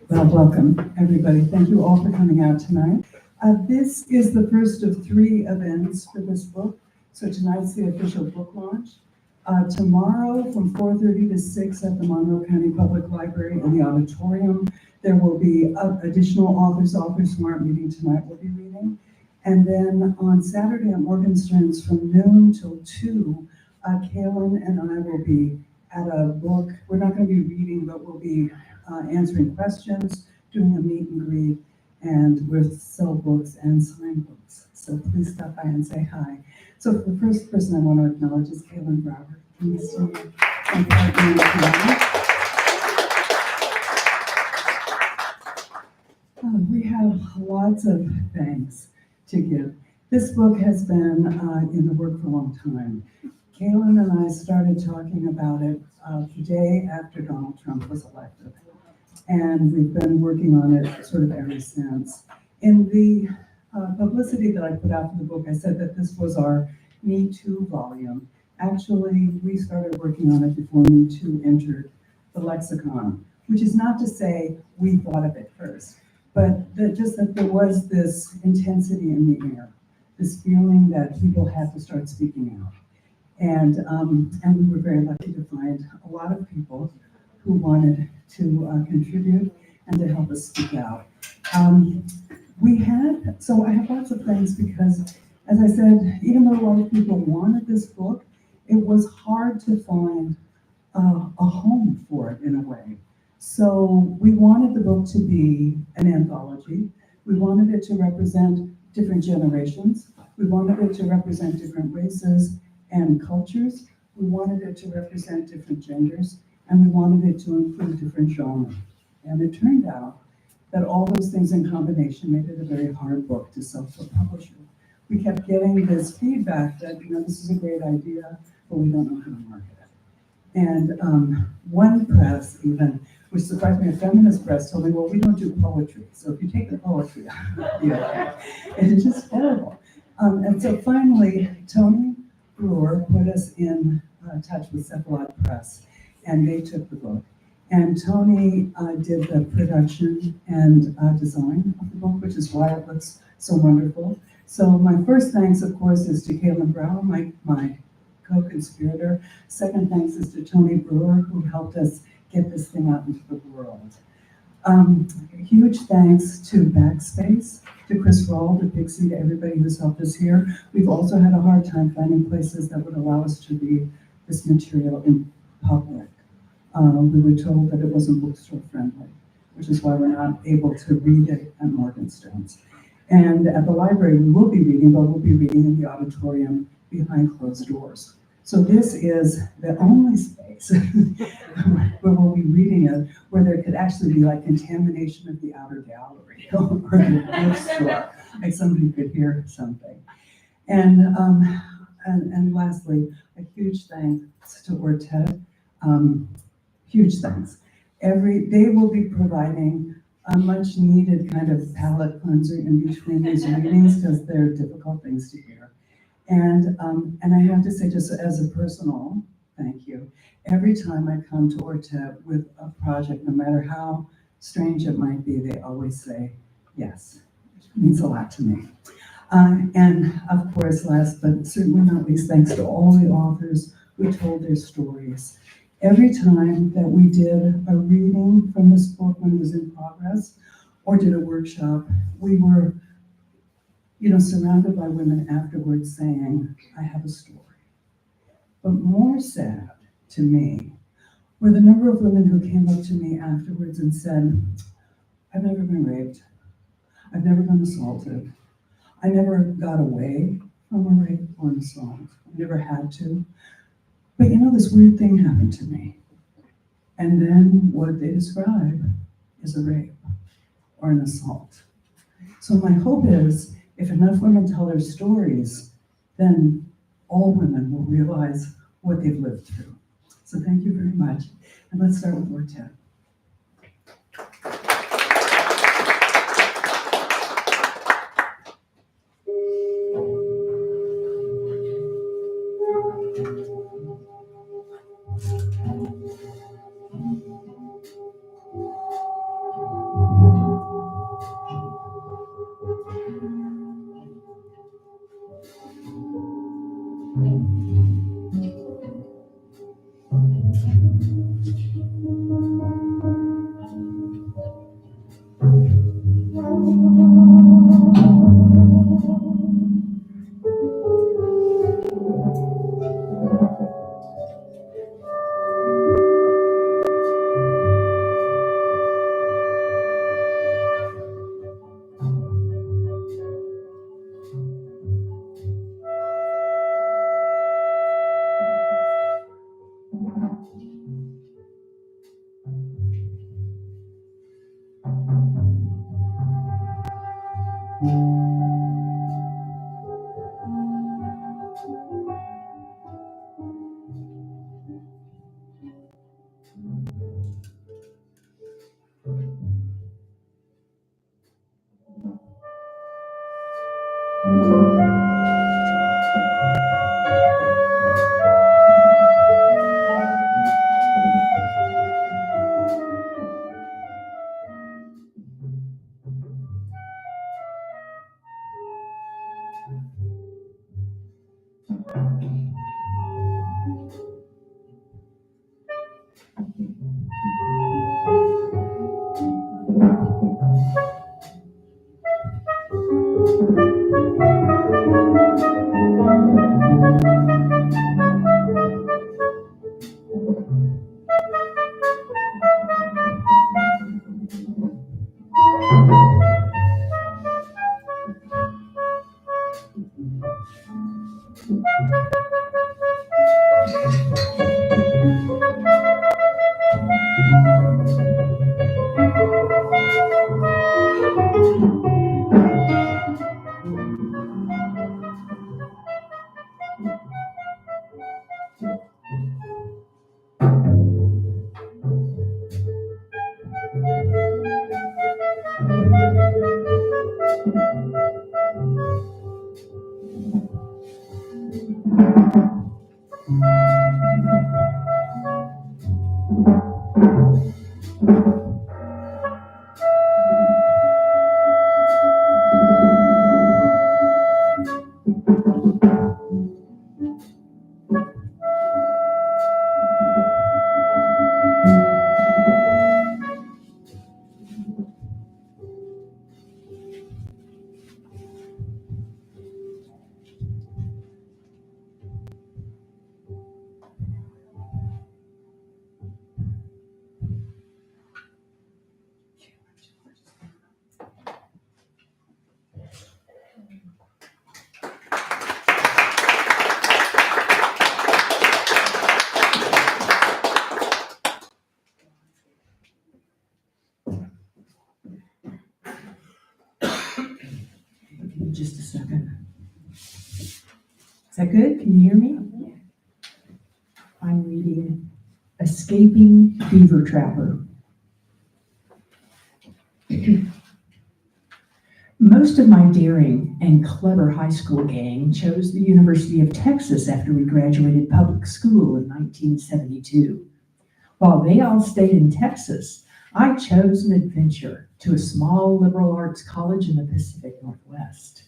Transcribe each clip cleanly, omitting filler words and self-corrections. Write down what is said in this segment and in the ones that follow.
Well, welcome, everybody. Thank you all for coming out tonight. This is the first of 3 events for this book. So tonight's the official book launch. Tomorrow from 4:30 to 6 at the Monroe County Public Library in the auditorium, there will be additional authors who aren't meeting tonight will be reading. And then on Saturday at Morgenstern's from noon till 2, Kalynn and I will be at a book. We're not going to be reading, but we'll be answering questions, doing a meet and greet, and we'll sell books and sign books. So please stop by and say hi. So the first person I want to acknowledge is Kalynn Bower. Can you see me? We have lots of thanks to give. This book has been in the work for a long time. Kalynn and I started talking about it the day after Donald Trump was elected. And we've been working on it sort of ever since. In the publicity that I put out for the book, I said that this was our Me Too volume. Actually, we started working on it before Me Too entered the lexicon, which is not to say we thought of it first, but just that there was this intensity in the air, this feeling that people had to start speaking out. And we were very lucky to find a lot of people who wanted to contribute and to help us speak out. So I have lots of thanks because, as I said, even though a lot of people wanted this book, it was hard to find a home for it in a way. So we wanted the book to be an anthology. We wanted it to represent different generations. We wanted it to represent different races and cultures. We wanted it to represent different genders, and we wanted it to include different genres. And it turned out that all those things in combination made it a very hard book to sell to a publisher. We kept getting this feedback that, this is a great idea, but we don't know how to market it. And one press even, which surprised me, a feminist press told me, well, we don't do poetry. So if you take the poetry out, and it's just horrible. And so finally, Tony Brewer put us in touch with Cephalot Press, and they took the book. And Tony did the production and design of the book, which is why it looks so wonderful. So my first thanks, of course, is to Kalynn Bower, my co-conspirator. Second thanks is to Tony Brewer, who helped us get this thing out into the world. Huge thanks to Backspace, to Chris Rawl, to Pixie, to everybody who's helped us here. We've also had a hard time finding places that would allow us to read this material in public. We were told that it wasn't bookstore friendly, which is why we're not able to read it at Morgenstern's. And at the library, we will be reading, but we'll be reading in the auditorium behind closed doors. So this is the only space where we'll be reading it, where there could actually be like contamination of the outer gallery or the bookstore, like somebody could hear something. And lastly, a huge thanks to ORTET. Huge thanks. They will be providing a much needed kind of palate cleanser in between these readings because they're difficult things to hear. And I have to say, just as a personal thank you, every time I come to ORTET with a project, no matter how strange it might be, they always say yes, which means a lot to me. And of course, last but certainly not least, thanks to all the authors who told their stories. Every time that we did a reading from this book when it was in progress or did a workshop, we were surrounded by women afterwards saying, I have a story. But more sad to me were the number of women who came up to me afterwards and said, I've never been raped. I've never been assaulted. I never got away from a rape or an assault. I never had to. But this weird thing happened to me. And then what they describe is a rape or an assault. So my hope is, if enough women tell their stories, then all women will realize what they've lived through. So thank you very much. And let's start with ORTET. good? Can you hear me? I'm reading Escaping Beaver Trapper. Most of my daring and clever high school gang chose the University of Texas after we graduated public school in 1972. While they all stayed in Texas, I chose an adventure to a small liberal arts college in the Pacific Northwest.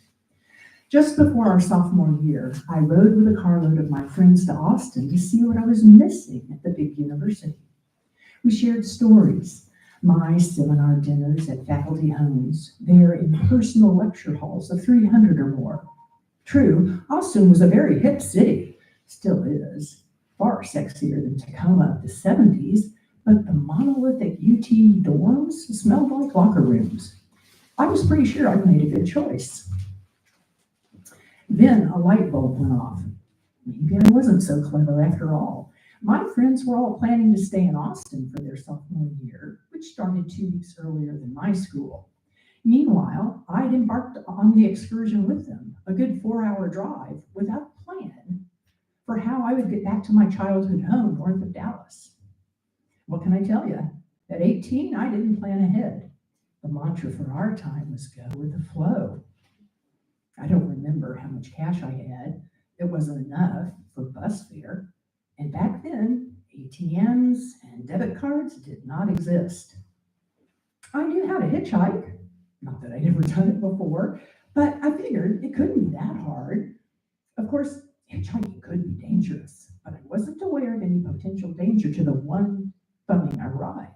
Just before our sophomore year, I rode with a carload of my friends to Austin to see what I was missing at the big university. We shared stories, my seminar dinners at faculty homes, their impersonal lecture halls of 300 or more. True, Austin was a very hip city, still is, far sexier than Tacoma of the 70s, but the monolithic UT dorms smelled like locker rooms. I was pretty sure I'd made a good choice. Then a light bulb went off. Maybe I wasn't so clever after all. My friends were all planning to stay in Austin for their sophomore year, which started 2 weeks earlier than my school. Meanwhile, I'd embarked on the excursion with them, a good 4-hour drive, without a plan for how I would get back to my childhood home north of Dallas. What can I tell you? At 18, I didn't plan ahead. The mantra for our time was go with the flow. I don't remember how much cash I had. It wasn't enough for bus fare. And back then, ATMs and debit cards did not exist. I knew how to hitchhike. Not that I'd ever done it before, but I figured it couldn't be that hard. Of course, hitchhiking could be dangerous, but I wasn't aware of any potential danger to the one bumming a ride.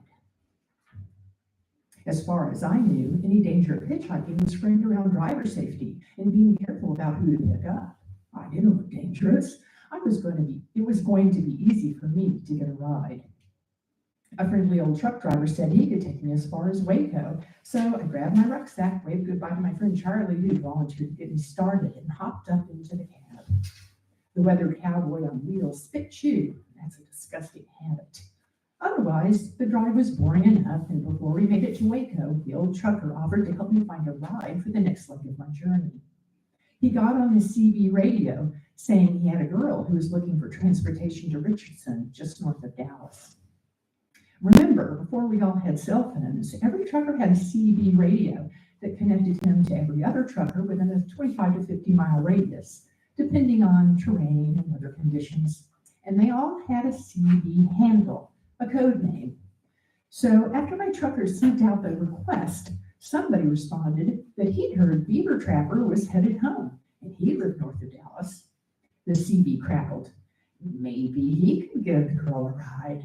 As far as I knew, any danger of hitchhiking was framed around driver safety and being careful about who to pick up. I didn't look dangerous. It was going to be easy for me to get a ride. A friendly old truck driver said he could take me as far as Waco, so I grabbed my rucksack, waved goodbye to my friend Charlie, who volunteered to get me started, and hopped up into the cab. The weathered cowboy on wheels spit chew. That's a disgusting habit. Otherwise, the drive was boring enough, and before we made it to Waco, the old trucker offered to help me find a ride for the next leg of my journey. He got on the CB radio, saying he had a girl who was looking for transportation to Richardson, just north of Dallas. Remember, before we all had cell phones, every trucker had a CB radio that connected him to every other trucker within a 25 to 50 mile radius, depending on terrain and weather conditions. And they all had a CB handle, a code name. So after my trucker sent out the request, somebody responded that he'd heard Beaver Trapper was headed home, and he lived north of Dallas. The CB crackled. Maybe he could give the girl a ride.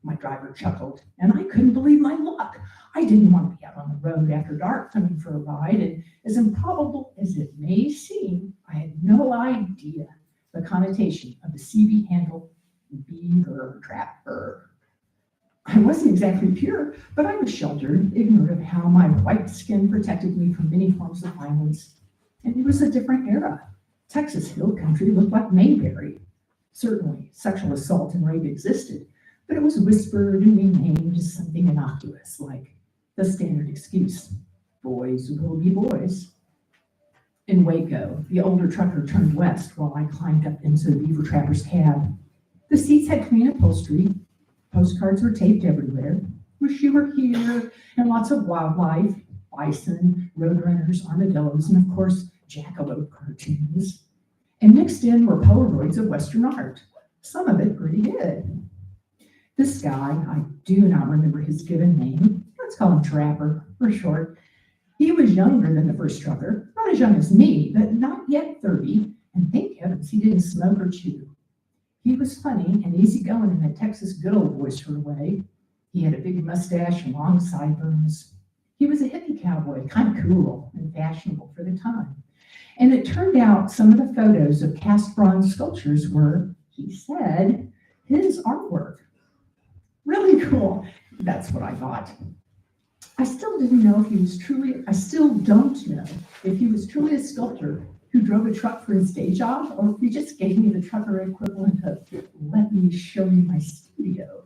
My driver chuckled, and I couldn't believe my luck. I didn't want to be out on the road after dark coming for a ride, and as improbable as it may seem, I had no idea the connotation of the CB handle Beaver Trapper. I wasn't exactly pure, but I was sheltered, ignorant of how my white skin protected me from many forms of violence. And it was a different era. Texas hill country looked like Mayberry. Certainly, sexual assault and rape existed, but it was whispered and renamed as something innocuous, like the standard excuse, boys will be boys. In Waco, the older trucker turned west while I climbed up into the Beaver Trapper's cab. The seats had clean upholstery. Postcards were taped everywhere. Wish you were here, and lots of wildlife, bison, roadrunners, armadillos, and of course, jackalope cartoons. And mixed in were Polaroids of Western art, some of it pretty good. This guy, I do not remember his given name, let's call him Trapper for short. He was younger than the first trucker, not as young as me, but not yet 30, and thank heavens he didn't smoke or chew. He was funny and easygoing in that Texas good old boy sort of way. He had a big mustache and long sideburns. He was a hippie cowboy, kind of cool and fashionable for the time. And it turned out some of the photos of cast bronze sculptures were, he said, his artwork. Really cool. That's what I thought. I still don't know if he was truly a sculptor who drove a truck for his day job, or if he just gave me the trucker equivalent of, let me show you my studio.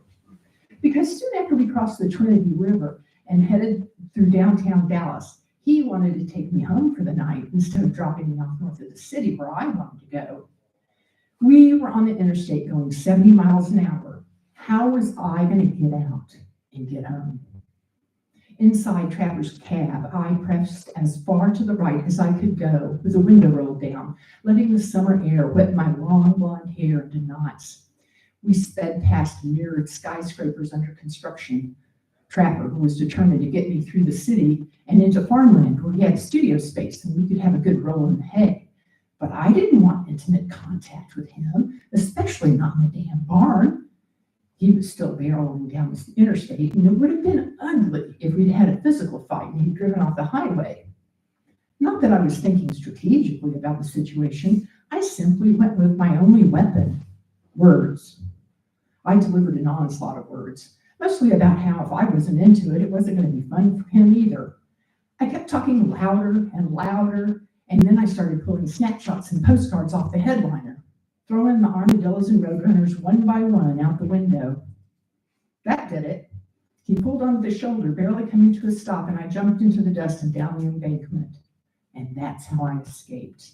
Because soon after we crossed the Trinity River and headed through downtown Dallas, he wanted to take me home for the night instead of dropping me off north of the city where I wanted to go. We were on the interstate going 70 miles an hour. How was I going to get out and get home? Inside Trapper's cab, I pressed as far to the right as I could go with the window rolled down, letting the summer air wet my long blonde hair into knots. We sped past mirrored skyscrapers under construction. Trapper, who was determined to get me through the city and into farmland where he had studio space and we could have a good roll in the hay. But I didn't want intimate contact with him, especially not in the damn barn. He was still barreling down the interstate, and it would have been ugly if we'd had a physical fight and he'd driven off the highway. Not that I was thinking strategically about the situation. I simply went with my only weapon, words. I delivered an onslaught of words, mostly about how if I wasn't into it, it wasn't going to be fun for him either. I kept talking louder and louder, and then I started pulling snapshots and postcards off the headliner, throwing the armadillos and roadrunners one by one out the window. That did it. He pulled onto the shoulder, barely coming to a stop, and I jumped into the dust and down the embankment. And that's how I escaped.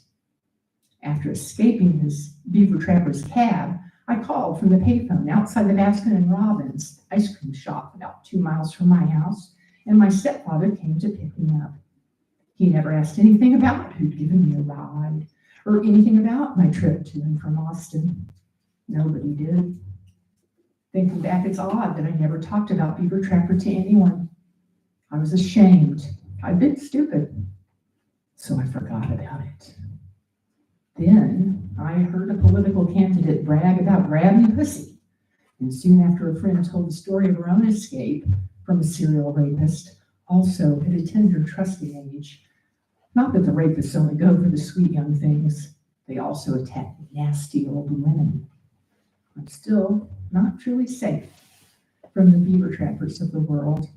After escaping his beaver trapper's cab, I called from the payphone outside the Baskin and Robbins ice cream shop about 2 miles from my house, and my stepfather came to pick me up. He never asked anything about who'd given me a ride, or anything about my trip to and from Austin. Nobody did. Thinking back, it's odd that I never talked about Beaver Trapper to anyone. I was ashamed. I'd been stupid. So I forgot about it. Then I heard a political candidate brag about grabbing pussy. And soon after, a friend told the story of her own escape from a serial rapist, also at a tender, trusting age. Not that the rapists only go for the sweet young things. They also attack nasty old women. I'm still not truly safe from the beaver trappers of the world.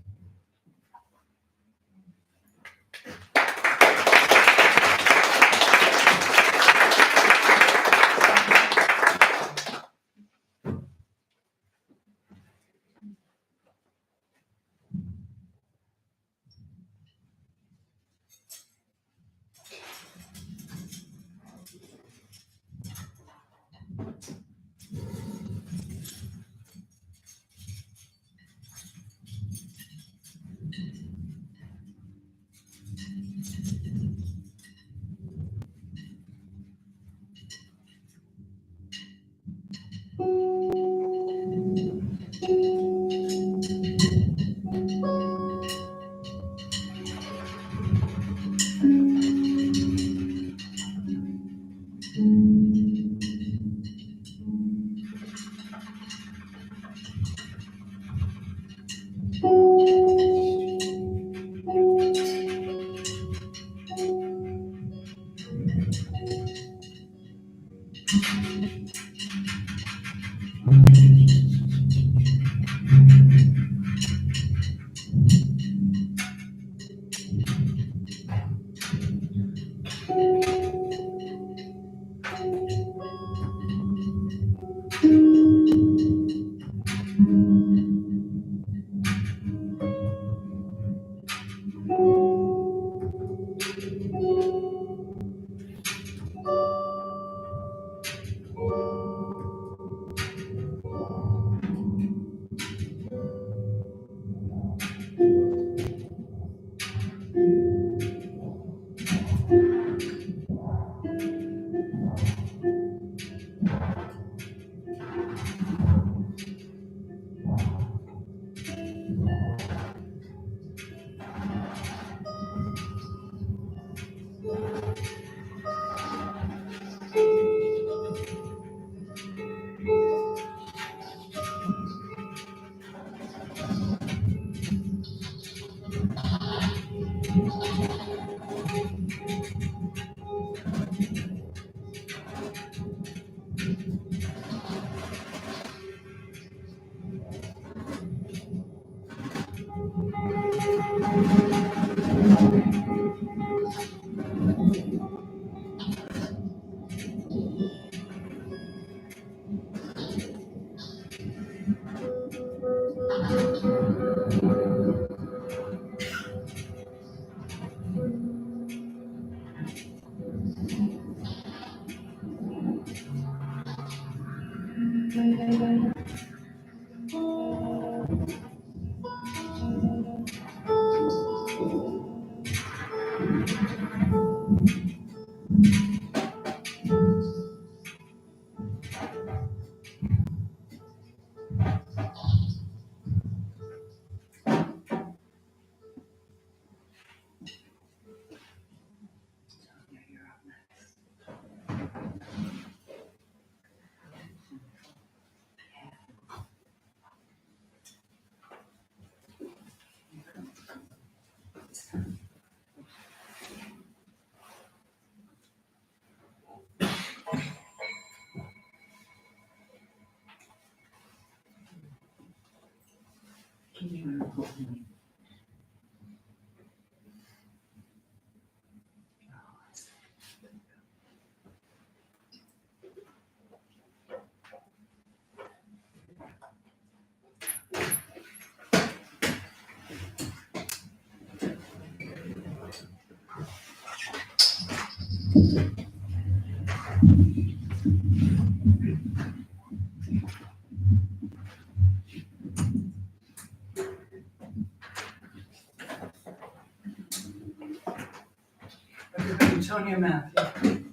Tonia Matthew.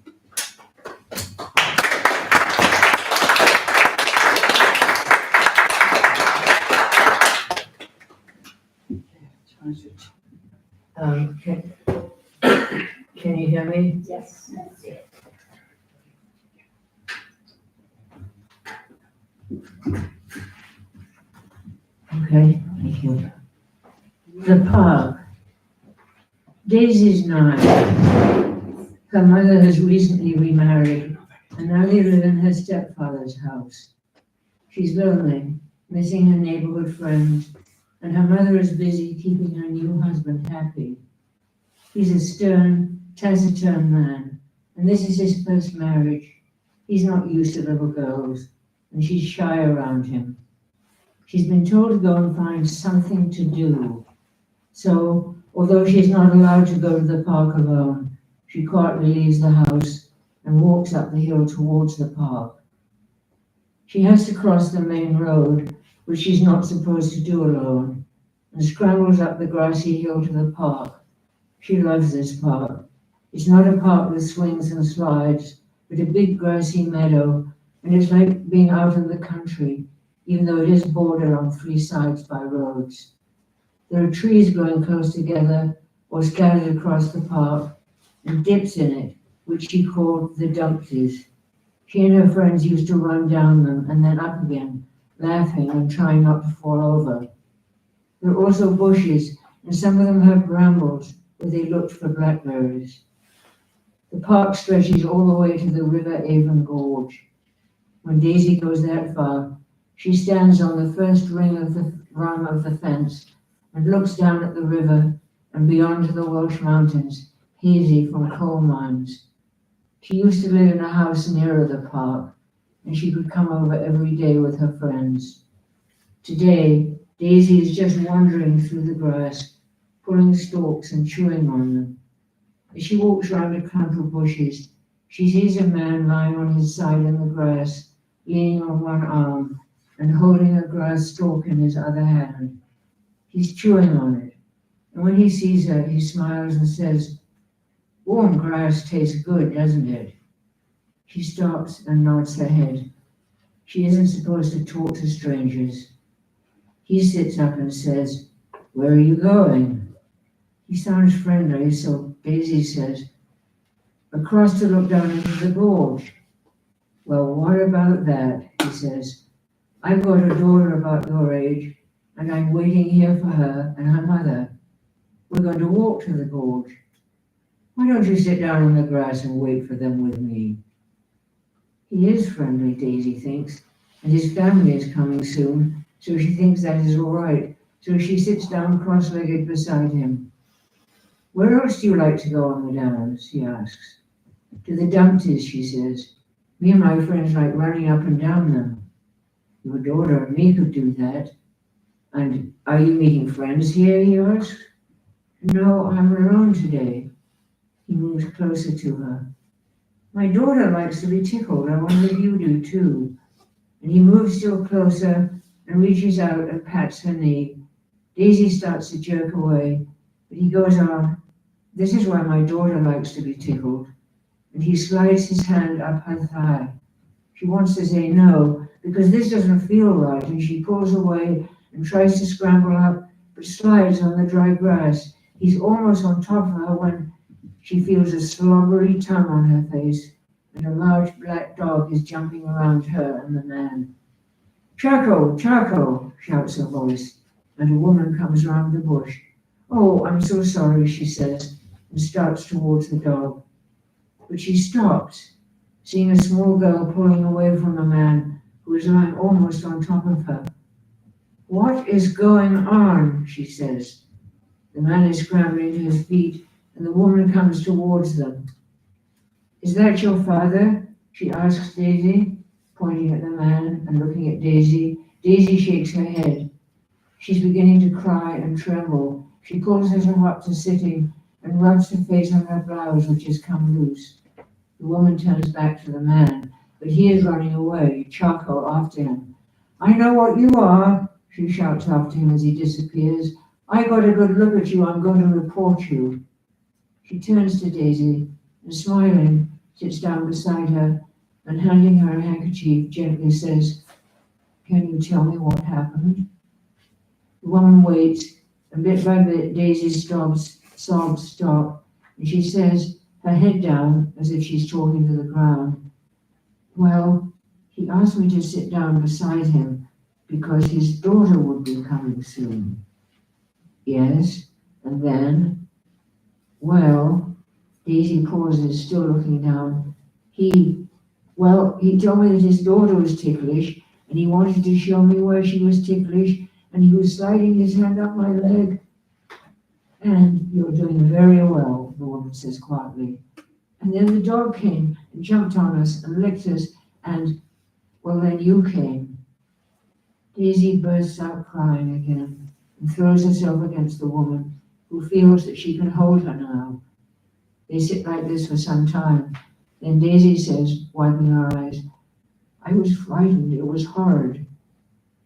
Can you hear me? Yes. Okay, thank you. The park. Daisy's 9. Her mother has recently remarried and now they live in her stepfather's house. She's lonely, missing her neighborhood friends, and her mother is busy keeping her new husband happy. He's a stern, taciturn man, and this is his first marriage. He's not used to little girls, and she's shy around him. She's been told to go and find something to do. So, although she's not allowed to go to the park alone, she quietly leaves the house and walks up the hill towards the park. She has to cross the main road, which she's not supposed to do alone, and scrambles up the grassy hill to the park. She loves this park. It's not a park with swings and slides, but a big grassy meadow, and it's like being out in the country, even though it is bordered on 3 sides by roads. There are trees growing close together or scattered across the park, and dips in it, which she called the dumpties. She and her friends used to run down them and then up again, laughing and trying not to fall over. There are also bushes, and some of them have brambles, where they looked for blackberries. The park stretches all the way to the River Avon Gorge. When Daisy goes that far, she stands on the first rung of the fence and looks down at the river and beyond to the Welsh mountains, hazy from coal mines. She used to live in a house nearer the park, and she could come over every day with her friends. Today, Daisy is just wandering through the grass, pulling stalks and chewing on them. As she walks round a clump of bushes, she sees a man lying on his side in the grass, leaning on one arm and holding a grass stalk in his other hand. He's chewing on it, and when he sees her, he smiles and says, "Warm grass tastes good, doesn't it?" She stops and nods her head. She isn't supposed to talk to strangers. He sits up and says, "Where are you going?" He sounds friendly, so Daisy says, "Across to look down into the gorge." "Well, what about that?" he says. "I've got a daughter about your age, and I'm waiting here for her and her mother. We're going to walk to the gorge. Why don't you sit down on the grass and wait for them with me?" He is friendly, Daisy thinks, and his family is coming soon, so she thinks that is all right. So she sits down cross-legged beside him. "Where else do you like to go on the downs?" he asks. "To the dumpties," she says. "Me and my friends like running up and down them." "Your daughter and me could do that." "And are you meeting friends here?" he asks. "No, I'm alone today." He moves closer to her. "My daughter likes to be tickled. I wonder if you do too." and he moves still closer and reaches out and pats her knee. Daisy starts to jerk away, but he goes on, "This is why my daughter likes to be tickled," and he slides his hand up her thigh. She wants to say no, because this doesn't feel right, and she pulls away and tries to scramble up, but slides on the dry grass. He's almost on top of her when she feels a slobbery tongue on her face, and a large black dog is jumping around her and the man. "Charco, Charco," shouts a voice, and a woman comes round the bush. "Oh, I'm so sorry," she says, and starts towards the dog. But she stops, seeing a small girl pulling away from a man who is lying almost on top of her. "What is going on?" she says. The man is scrambling to his feet, and the woman comes towards them. "Is that your father?" she asks Daisy, pointing at the man and looking at Daisy. Daisy shakes her head. She's beginning to cry and tremble. She pulls herself up to sitting and rubs her face on her blouse, which has come loose. The woman turns back to the man, but he is running away, Charco after him. "I know what you are," she shouts after him as he disappears. "I got a good look at you. I'm going to report you." She turns to Daisy and, smiling, sits down beside her and, handing her a handkerchief, gently says, "Can you tell me what happened?" The woman waits, and bit by bit Daisy's sobs stop, and she says, her head down as if she's talking to the ground, "Well, he asked me to sit down beside him because his daughter would be coming soon." "Yes, and then?" "Well," Daisy pauses, still looking down. He told me that his daughter was ticklish, and he wanted to show me where she was ticklish, and he was sliding his hand up my leg." "And you're doing very well," the woman says quietly. "And then the dog came and jumped on us and licked us, and, well, then you came." Daisy bursts out crying again and throws herself against the woman, who feels that she can hold her now. They sit like this for some time. Then Daisy says, wiping her eyes, "I was frightened. It was hard."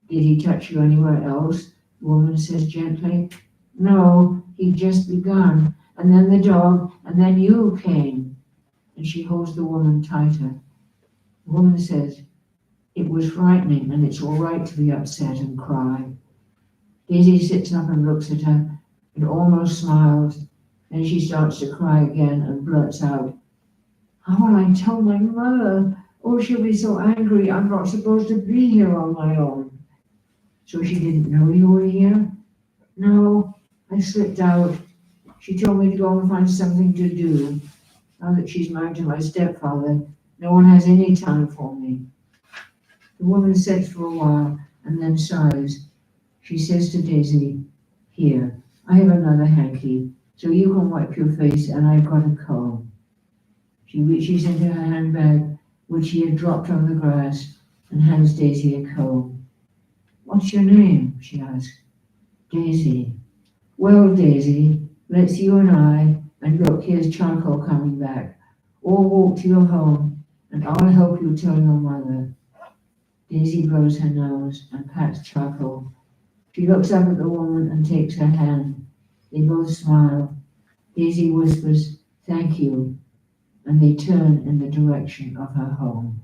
"Did he touch you anywhere else?" the woman says gently. "No, he'd just begun. And then the dog, and then you came." And she holds the woman tighter. The woman says, "It was frightening, and it's all right to be upset and cry." Daisy sits up and looks at her and almost smiles. Then she starts to cry again and blurts out, "How will I tell my mother? Oh, she'll be so angry. I'm not supposed to be here on my own." "So she didn't know you were here?" "No, I slipped out. She told me to go and find something to do. Now that she's married to my stepfather, no one has any time for me." The woman sits for a while and then sighs. She says to Daisy, "Here, I have another hanky, so you can wipe your face, and I've got a comb." She reaches into her handbag, which she had dropped on the grass, and hands Daisy a comb. "What's your name?" she asks. "Daisy." "Well, Daisy, let's you and look, here's Charcoal coming back. All walk to your home, and I'll help you tell your mother." Daisy blows her nose and pats Charcoal. She looks up at the woman and takes her hand. They both smile. Daisy whispers, "Thank you," and they turn in the direction of her home.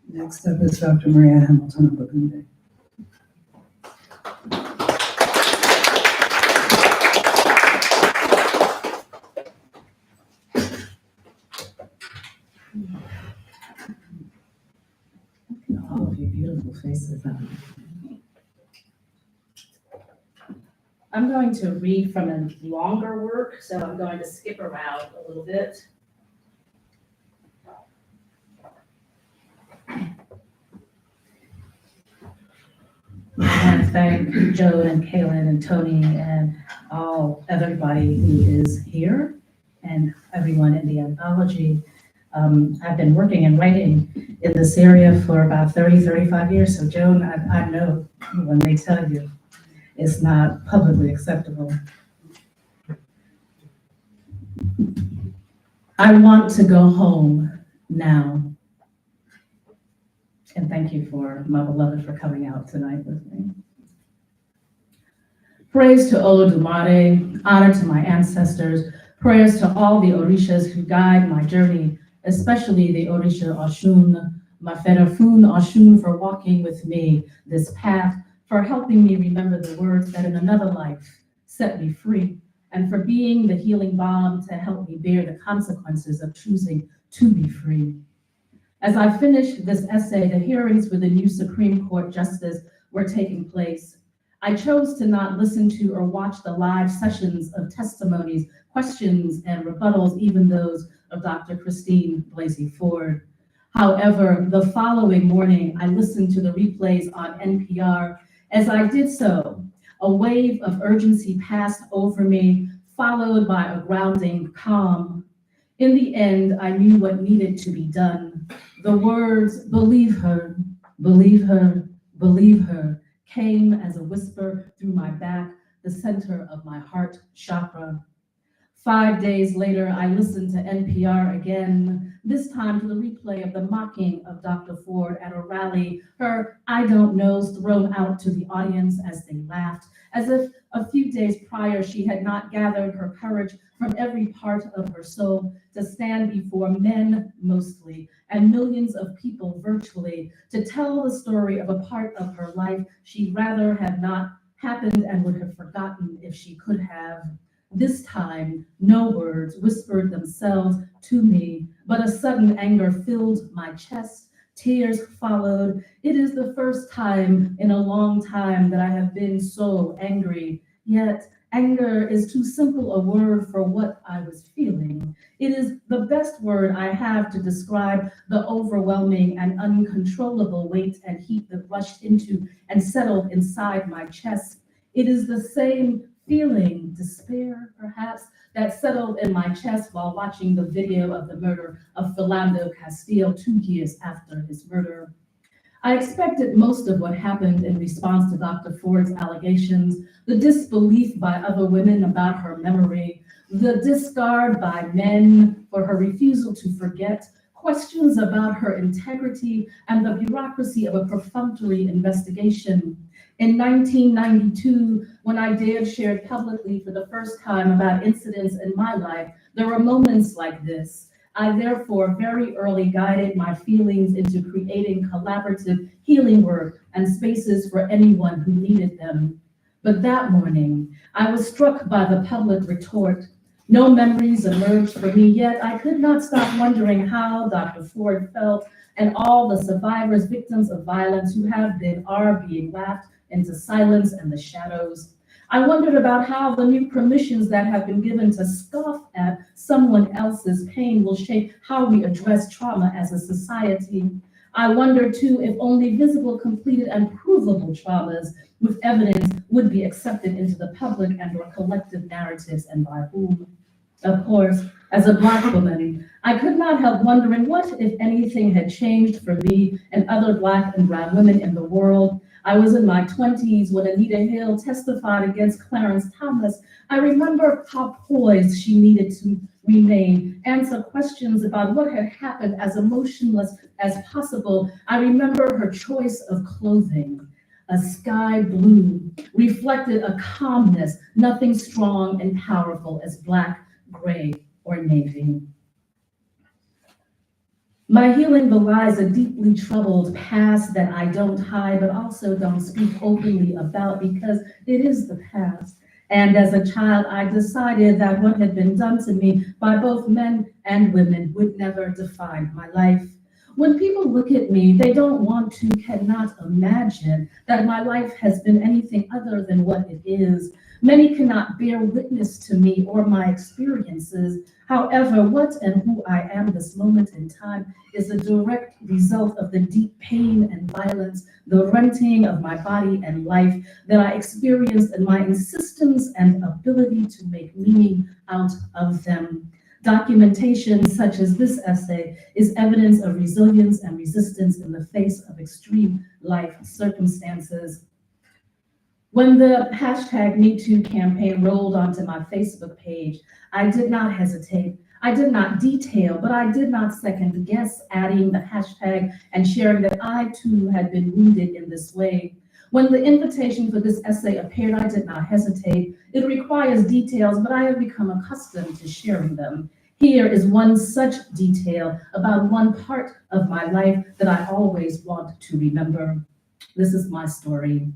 Next up is Dr. Maria Hamilton Abegunde. All of your beautiful faces. I'm going to read from a longer work, so I'm going to skip around a little bit. I want to thank Joan and Kalynn and Tony and everybody who is here and everyone in the anthology. I've been working and writing in this area for about 35 years. So Joan, I know when they tell you it's not publicly acceptable. I want to go home now. And thank you for my beloved for coming out tonight with me. Praise to Olodumare, honor to my ancestors, prayers to all the Orishas who guide my journey, especially the Orisha Oshun, Maferafun Oshun for walking with me this path, for helping me remember the words that in another life set me free, and for being the healing balm to help me bear the consequences of choosing to be free. As I finished this essay, the hearings with the new Supreme Court Justice were taking place. I chose to not listen to or watch the live sessions of testimonies, questions, and rebuttals, even those of Dr. Christine Blasey Ford. However, the following morning, I listened to the replays on NPR. As I did so, a wave of urgency passed over me, followed by a grounding calm. In the end, I knew what needed to be done. The words, believe her, believe her, believe her, came as a whisper through my back, the center of my heart chakra. 5 days later, I listened to NPR again, this time to the replay of the mocking of Dr. Ford at a rally, her I don't knows thrown out to the audience as they laughed, as if a few days prior she had not gathered her courage from every part of her soul to stand before men mostly and millions of people virtually to tell the story of a part of her life she'd rather have not happened and would have forgotten if she could have. This time, no words whispered themselves to me, but a sudden anger filled my chest. Tears followed. It is the first time in a long time that I have been so angry. Yet, anger is too simple a word for what I was feeling. It is the best word I have to describe the overwhelming and uncontrollable weight and heat that rushed into and settled inside my chest. It is the same feeling, despair perhaps, that settled in my chest while watching the video of the murder of Philando Castile 2 years after his murder. I expected most of what happened in response to Dr. Ford's allegations, the disbelief by other women about her memory, the discard by men for her refusal to forget, questions about her integrity, and the bureaucracy of a perfunctory investigation. In 1992, when I dared share publicly for the first time about incidents in my life, there were moments like this. I therefore very early guided my feelings into creating collaborative healing work and spaces for anyone who needed them. But that morning, I was struck by the public retort. No memories emerged for me, yet I could not stop wondering how Dr. Ford felt and all the survivors, victims of violence who have been, are being laughed into silence and the shadows. I wondered about how the new permissions that have been given to scoff at someone else's pain will shape how we address trauma as a society. I wondered too if only visible, completed, and provable traumas with evidence would be accepted into the public and or collective narratives, and by whom. Of course, as a Black woman, I could not help wondering what, if anything, had changed for me and other Black and brown women in the world. I was in my 20s when Anita Hill testified against Clarence Thomas. I remember how poised she needed to remain, answer questions about what had happened as emotionless as possible. I remember her choice of clothing. A sky blue reflected a calmness, nothing strong and powerful as black, gray, or navy. My healing belies a deeply troubled past that I don't hide, but also don't speak openly about because it is the past. And as a child, I decided that what had been done to me by both men and women would never define my life. When people look at me, they don't want to, cannot imagine that my life has been anything other than what it is. Many cannot bear witness to me or my experiences. However, what and who I am this moment in time is a direct result of the deep pain and violence, the renting of my body and life that I experienced, and my insistence and ability to make meaning out of them. Documentation such as this essay is evidence of resilience and resistance in the face of extreme life circumstances. When the hashtag #MeToo campaign rolled onto my Facebook page, I did not hesitate. I did not detail, but I did not second guess adding the hashtag and sharing that I too had been wounded in this way. When the invitation for this essay appeared, I did not hesitate. It requires details, but I have become accustomed to sharing them. Here is one such detail about one part of my life that I always want to remember. This is my story.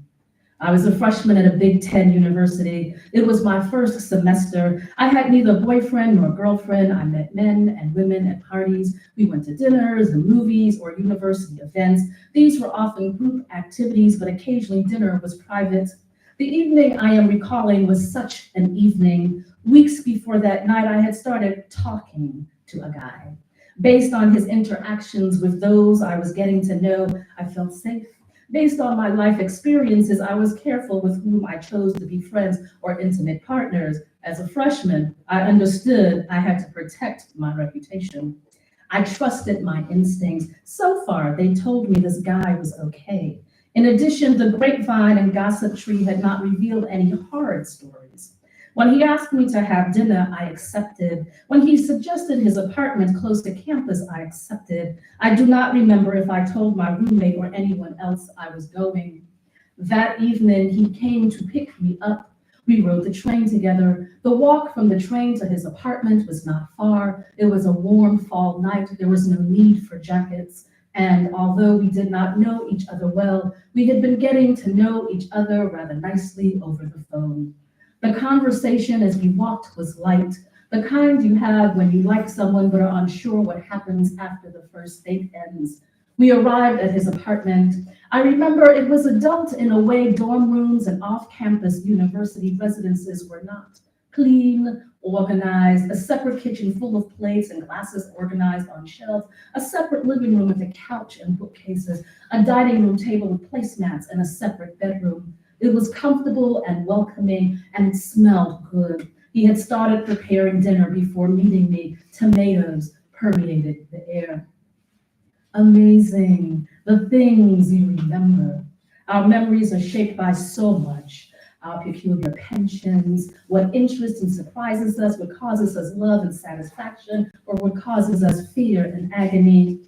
I was a freshman at a Big Ten university. It was my first semester. I had neither boyfriend nor girlfriend. I met men and women at parties. We went to dinners and movies or university events. These were often group activities, but occasionally dinner was private. The evening I am recalling was such an evening. Weeks before that night, I had started talking to a guy. Based on his interactions with those I was getting to know, I felt safe. Based on my life experiences, I was careful with whom I chose to be friends or intimate partners. As a freshman, I understood I had to protect my reputation. I trusted my instincts. So far, they told me this guy was okay. In addition, the grapevine and gossip tree had not revealed any horrid stories. When he asked me to have dinner, I accepted. When he suggested his apartment close to campus, I accepted. I do not remember if I told my roommate or anyone else I was going. That evening, he came to pick me up. We rode the train together. The walk from the train to his apartment was not far. It was a warm fall night. There was no need for jackets. And although we did not know each other well, we had been getting to know each other rather nicely over the phone. The conversation as we walked was light, the kind you have when you like someone but are unsure what happens after the first date ends. We arrived at his apartment. I remember it was adult in a way dorm rooms and off-campus university residences were not. Clean, organized, a separate kitchen full of plates and glasses organized on shelves, a separate living room with a couch and bookcases, a dining room table with placemats, and a separate bedroom. It was comfortable and welcoming, and it smelled good. He had started preparing dinner before meeting me. Tomatoes permeated the air. Amazing. the things you remember. Our memories are shaped by so much. Our peculiar penchants, what interests and surprises us, what causes us love and satisfaction, or what causes us fear and agony.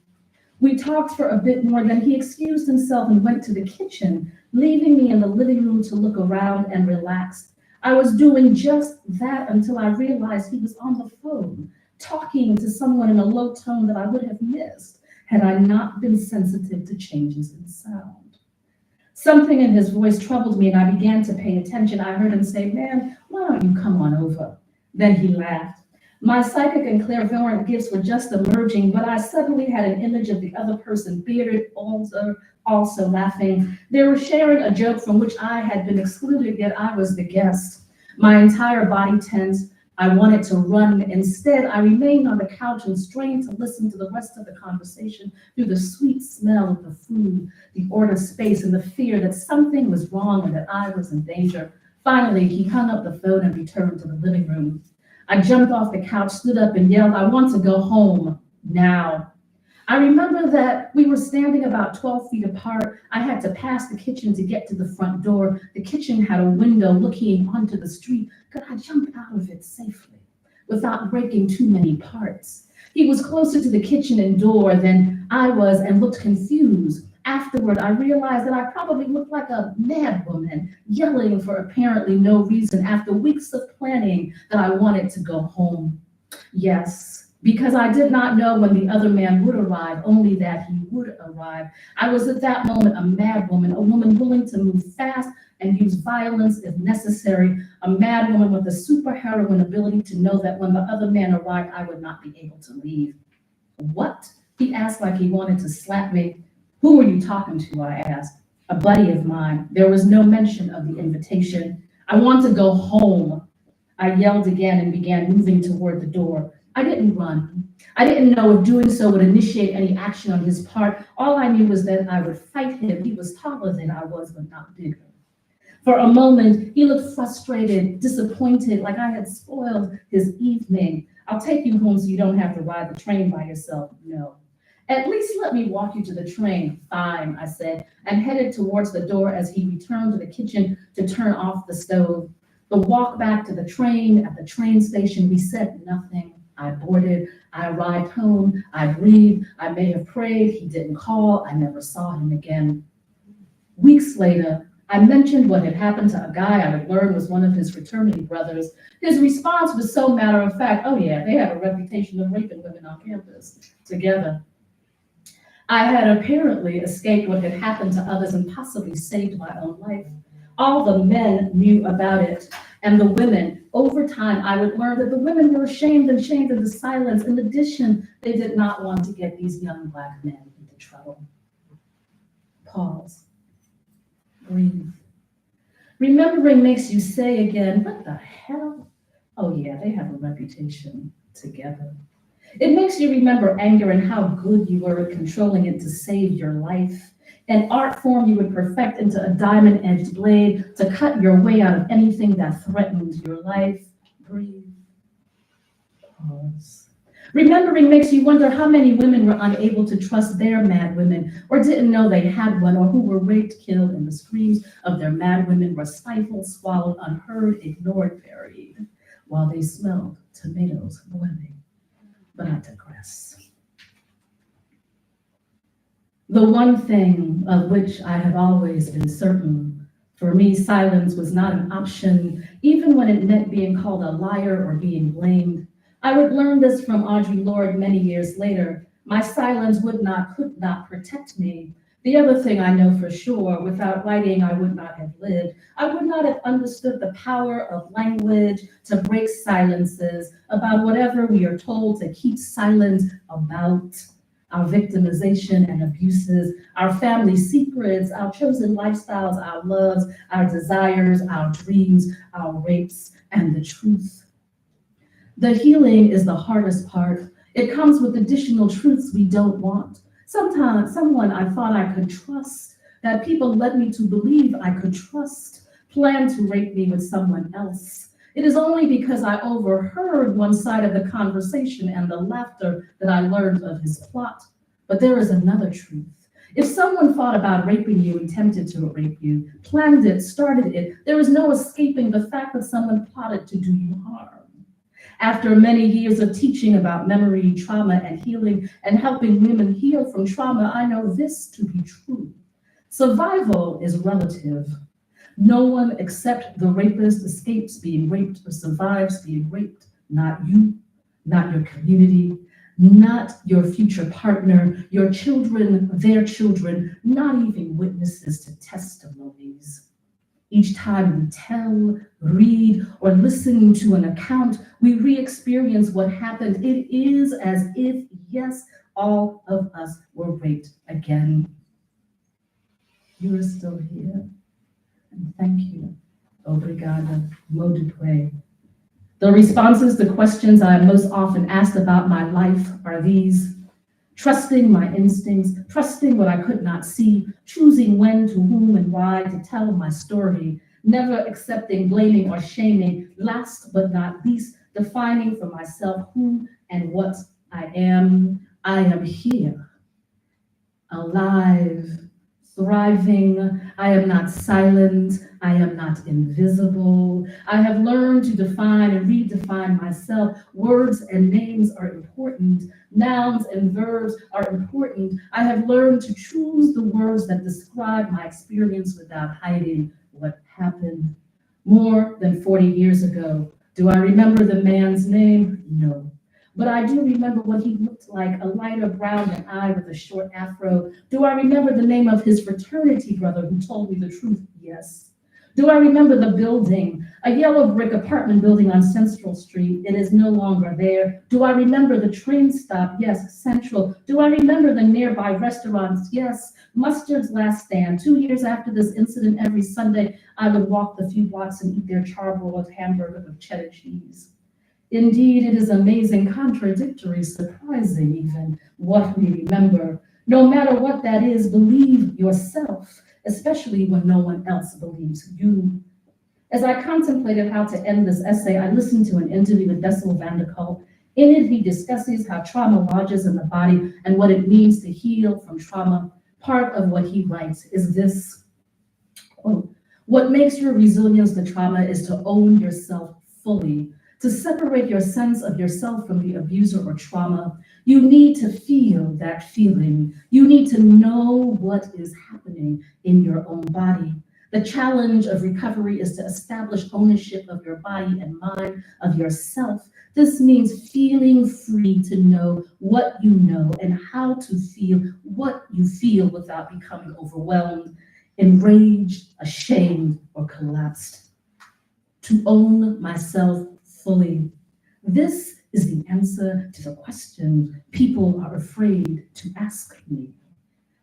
We talked for a bit more, then he excused himself and went to the kitchen, leaving me in the living room to look around and relax. I was doing just that until I realized he was on the phone, talking to someone in a low tone that I would have missed had I not been sensitive to changes in sound. Something in his voice troubled me and I began to pay attention. I heard him say, "Man, why don't you come on over?" Then he laughed. My psychic and clairvoyant gifts were just emerging, but I suddenly had an image of the other person, bearded, also laughing. They were sharing a joke from which I had been excluded, yet I was the guest. My entire body tense. I wanted to run. Instead, I remained on the couch and strained to listen to the rest of the conversation through the sweet smell of the food, the ordered space, and the fear that something was wrong and that I was in danger. Finally, he hung up the phone and returned to the living room. I jumped off the couch, stood up, and yelled, "I want to go home now." I remember that we were standing about 12 feet apart. I had to pass the kitchen to get to the front door. The kitchen had a window looking onto the street. Could I jump out of it safely without breaking too many parts? He was closer to the kitchen and door than I was and looked confused. Afterward, I realized that I probably looked like a mad woman, yelling for apparently no reason after weeks of planning that I wanted to go home. Yes, because I did not know when the other man would arrive, only that he would arrive. I was at that moment a mad woman, a woman willing to move fast and use violence if necessary, a mad woman with a superheroine ability to know that when the other man arrived, I would not be able to leave. "What?" he asked like he wanted to slap me. "Who were you talking to?" I asked. "A buddy of mine." There was no mention of the invitation. "I want to go home." I yelled again and began moving toward the door. I didn't run. I didn't know if doing so would initiate any action on his part. All I knew was that I would fight him. He was taller than I was, but not bigger. For a moment, he looked frustrated, disappointed, like I had spoiled his evening. "I'll take you home so you don't have to ride the train by yourself." "No." "At least let me walk you to the train." "Fine," I said, and headed towards the door as he returned to the kitchen to turn off the stove. The walk back to the train, at the train station, we said nothing. I boarded, I arrived home, I breathed, I may have prayed, he didn't call, I never saw him again. Weeks later, I mentioned what had happened to a guy I had learned was one of his fraternity brothers. His response was so matter of fact, "Oh yeah, they have a reputation of raping women on campus together." I had apparently escaped what had happened to others and possibly saved my own life. All the men knew about it, and the women. Over time, I would learn that the women were shamed into silence. In addition, they did not want to get these young Black men into trouble. Pause. Breathe. Remembering makes you say again, "What the hell? Oh yeah, they have a reputation together." It makes you remember anger and how good you were at controlling it to save your life. An art form you would perfect into a diamond-edged blade to cut your way out of anything that threatened your life. Breathe. Pause. Remembering makes you wonder how many women were unable to trust their mad women, or didn't know they had one, or who were raped, killed, and the screams of their mad women were stifled, swallowed, unheard, ignored, buried, while they smelled tomatoes boiling. But I digress. The one thing of which I have always been certain, for me, silence was not an option, even when it meant being called a liar or being blamed. I would learn this from Audre Lorde many years later. My silence could not protect me. The other thing I know for sure, without writing, I would not have lived. I would not have understood the power of language to break silences about whatever we are told to keep silent about. Our victimization and abuses, our family secrets, our chosen lifestyles, our loves, our desires, our dreams, our rapes, and the truth. The healing is the hardest part. It comes with additional truths we don't want. Sometimes someone I thought I could trust, that people led me to believe I could trust, planned to rape me with someone else. It is only because I overheard one side of the conversation and the laughter that I learned of his plot. But there is another truth. If someone thought about raping you, attempted to rape you, planned it, started it, there is no escaping the fact that someone plotted to do you harm. After many years of teaching about memory, trauma, and healing, and helping women heal from trauma, I know this to be true. Survival is relative. No one except the rapist escapes being raped or survives being raped. Not you, not your community, not your future partner, your children, their children, not even witnesses to testimonies. Each time we tell, read, or listen to an account, we re-experience what happened. It is as if, yes, all of us were raped again. You are still here, and thank you. Obrigada, modupwe. The responses to questions I am most often asked about my life are these: trusting my instincts, trusting what I could not see, choosing when, to whom, and why to tell my story, never accepting, blaming, or shaming, last but not least, defining for myself who and what I am. I am here, alive, thriving. I am not silent. I am not invisible. I have learned to define and redefine myself. Words and names are important. Nouns and verbs are important. I have learned to choose the words that describe my experience without hiding what happened. More than 40 years ago. Do I remember the man's name? No. But I do remember what he looked like, a lighter brown than I with a short afro. Do I remember the name of his fraternity brother who told me the truth? Yes. Do I remember the building, a yellow brick apartment building on Central Street? It is no longer there. Do I remember the train stop? Yes, Central. Do I remember the nearby restaurants? Yes. Mustard's Last Stand. 2 years after this incident, every Sunday, I would walk the few blocks and eat their charbroiled hamburger with cheddar cheese. Indeed, it is amazing, contradictory, surprising even, what we remember. No matter what that is, believe yourself, especially when no one else believes you. As I contemplated how to end this essay, I listened to an interview with Bessel van der Kolk. In it, he discusses how trauma lodges in the body and what it means to heal from trauma. Part of what he writes is this, quote, "What makes your resilience to trauma is to own yourself fully. To separate your sense of yourself from the abuser or trauma, you need to feel that feeling. You need to know what is happening in your own body. The challenge of recovery is to establish ownership of your body and mind, of yourself. This means feeling free to know what you know and how to feel what you feel without becoming overwhelmed, enraged, ashamed, or collapsed. To own myself fully. This is the answer to the question people are afraid to ask me.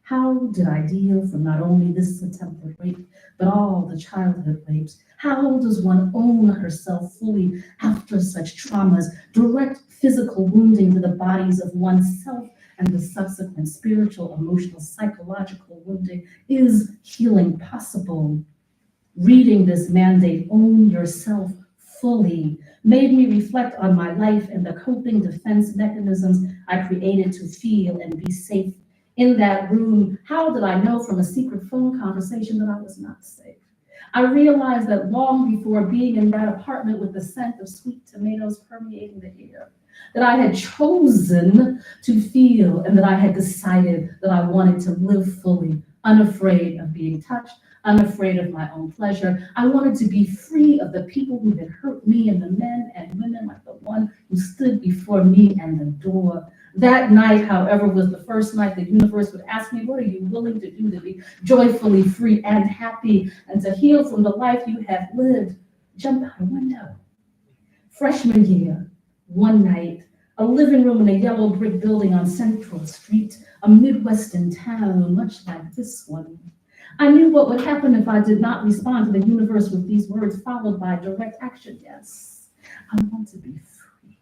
How did I deal from not only this attempted rape, but all the childhood rapes? How does one own herself fully after such traumas, direct physical wounding to the bodies of oneself and the subsequent spiritual, emotional, psychological wounding? Is healing possible? Reading this mandate, own yourself fully, made me reflect on my life and the coping defense mechanisms I created to feel and be safe. In that room, how did I know from a secret phone conversation that I was not safe? I realized that long before being in that apartment with the scent of sweet tomatoes permeating the air, that I had chosen to feel and that I had decided that I wanted to live fully, unafraid of being touched, unafraid of my own pleasure. I wanted to be free of the people who had hurt me and the men and women like the one who stood before me and the door. That night, however, was the first night the universe would ask me, what are you willing to do to be joyfully free and happy and to heal from the life you have lived? Jump out a window. Freshman year, one night, a living room in a yellow brick building on Central Street, a Midwestern town much like this one. I knew what would happen if I did not respond to the universe with these words followed by direct action. Yes, I want to be free.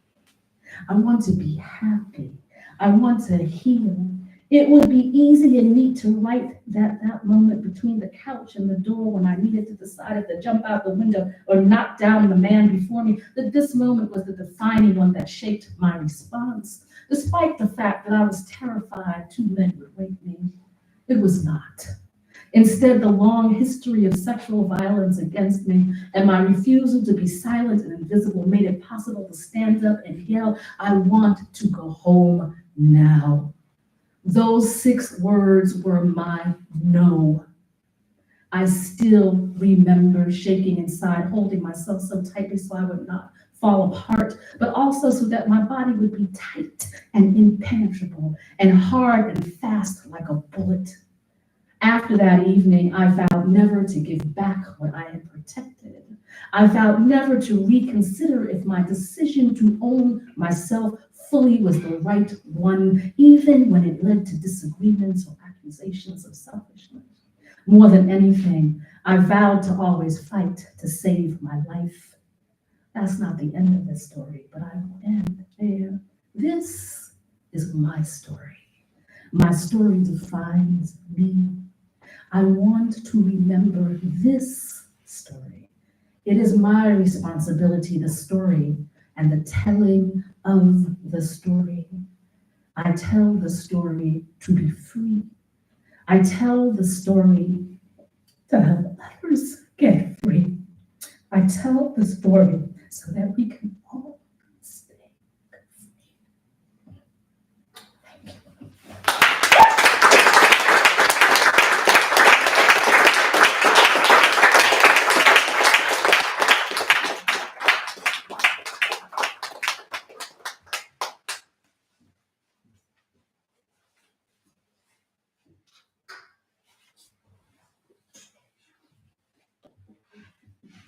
I want to be happy. I want to heal. It would be easy and neat to write that moment between the couch and the door when I needed to decide if to jump out the window or knock down the man before me, that this moment was the defining one that shaped my response, despite the fact that I was terrified 2 men would rape me. It was not. Instead, the long history of sexual violence against me and my refusal to be silent and invisible made it possible to stand up and yell, "I want to go home now." Those 6 words were my no. I still remember shaking inside, holding myself so tightly so I would not fall apart, but also so that my body would be tight and impenetrable and hard and fast like a bullet. After that evening, I vowed never to give back what I had protected. I vowed never to reconsider if my decision to own myself fully was the right one, even when it led to disagreements or accusations of selfishness. More than anything, I vowed to always fight to save my life. That's not the end of this story, but I will end there. This is my story. My story defines me. I want to remember this story. It is my responsibility, the story, and the telling of the story. I tell the story to be free. I tell the story to have others get free. I tell the story so that we can all stay free. Thank you.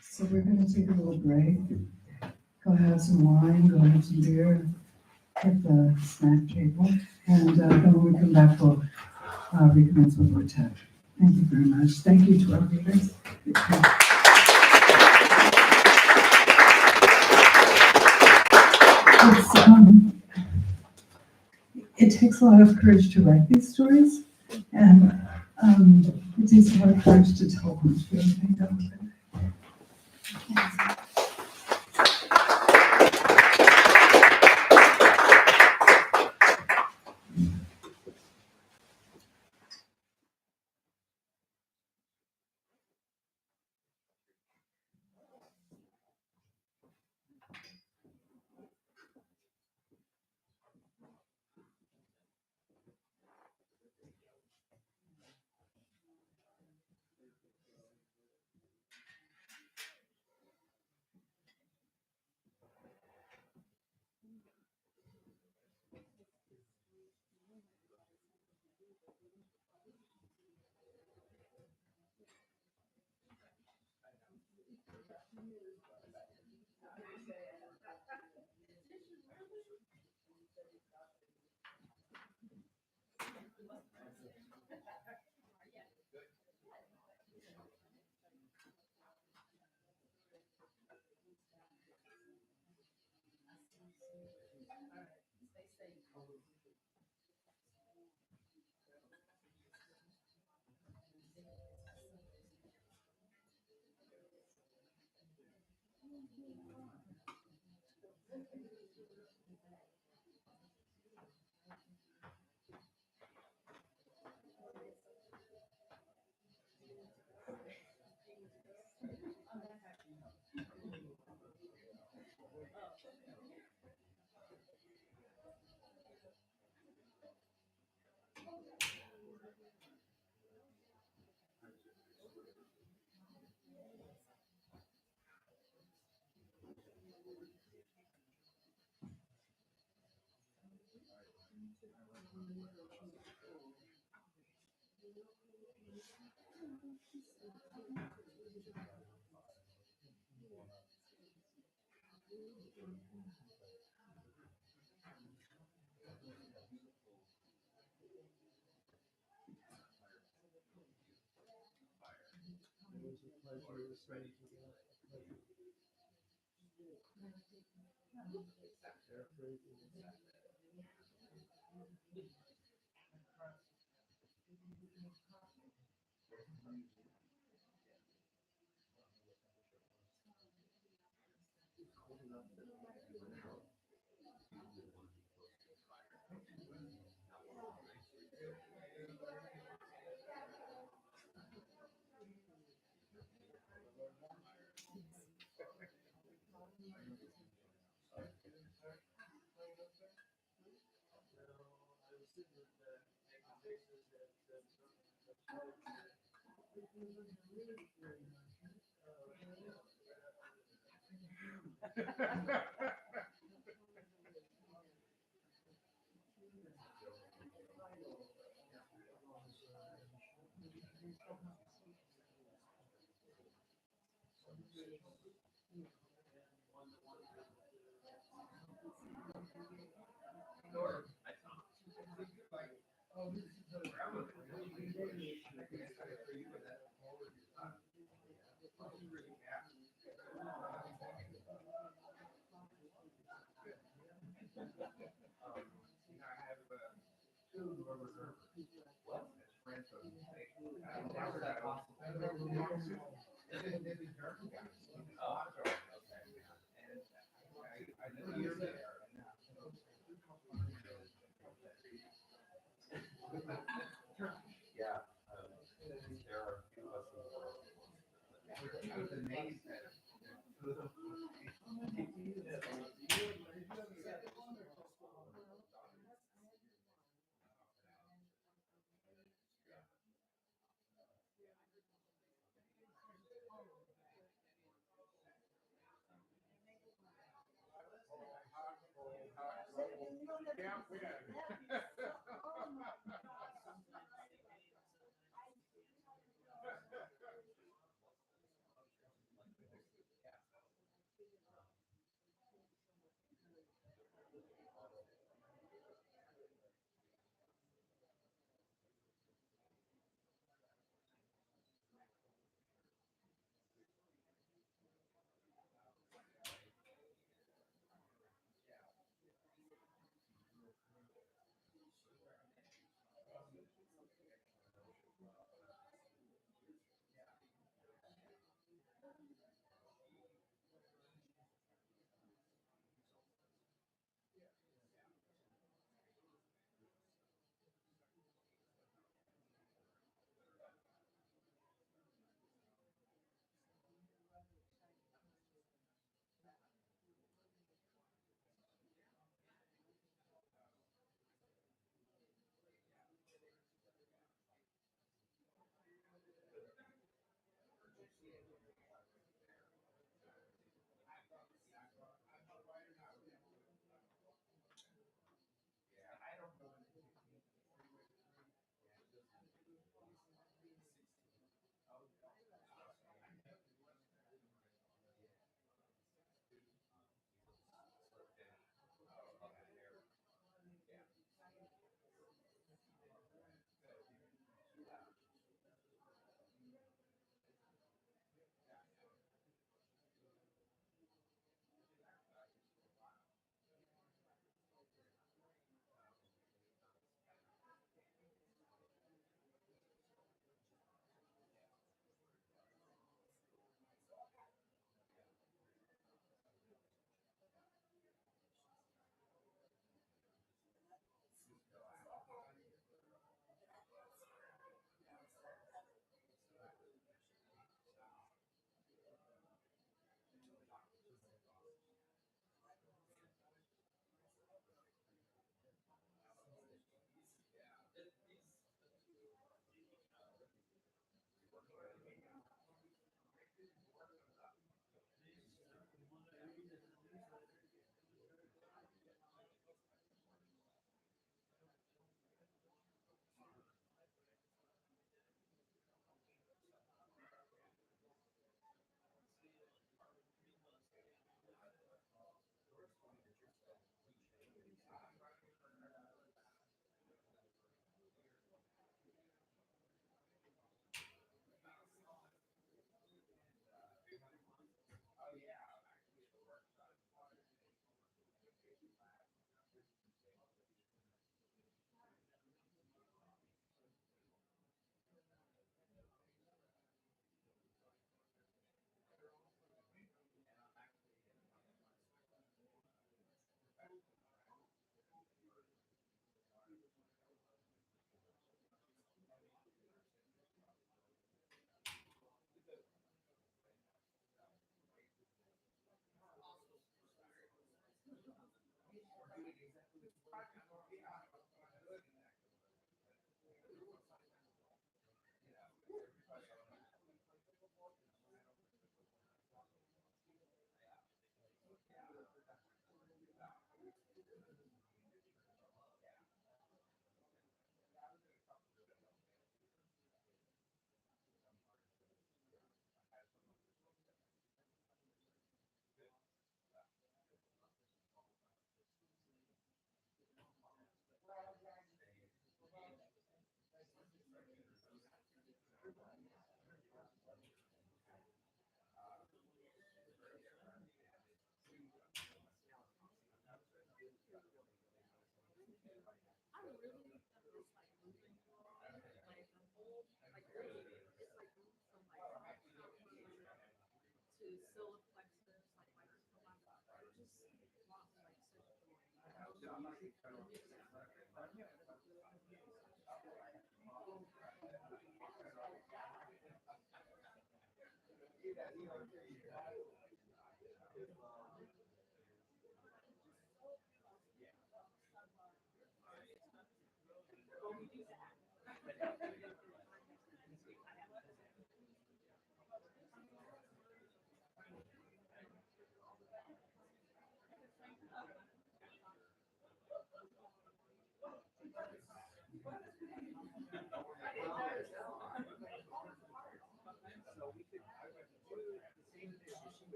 So we're gonna take a little break. Go have some wine, go have some beer at the snack table. And then when we come back, we'll recommence with ORTET. Thank you very much. Thank you to our readers. It takes a lot of courage to write these stories, and it takes a lot of courage to tell them.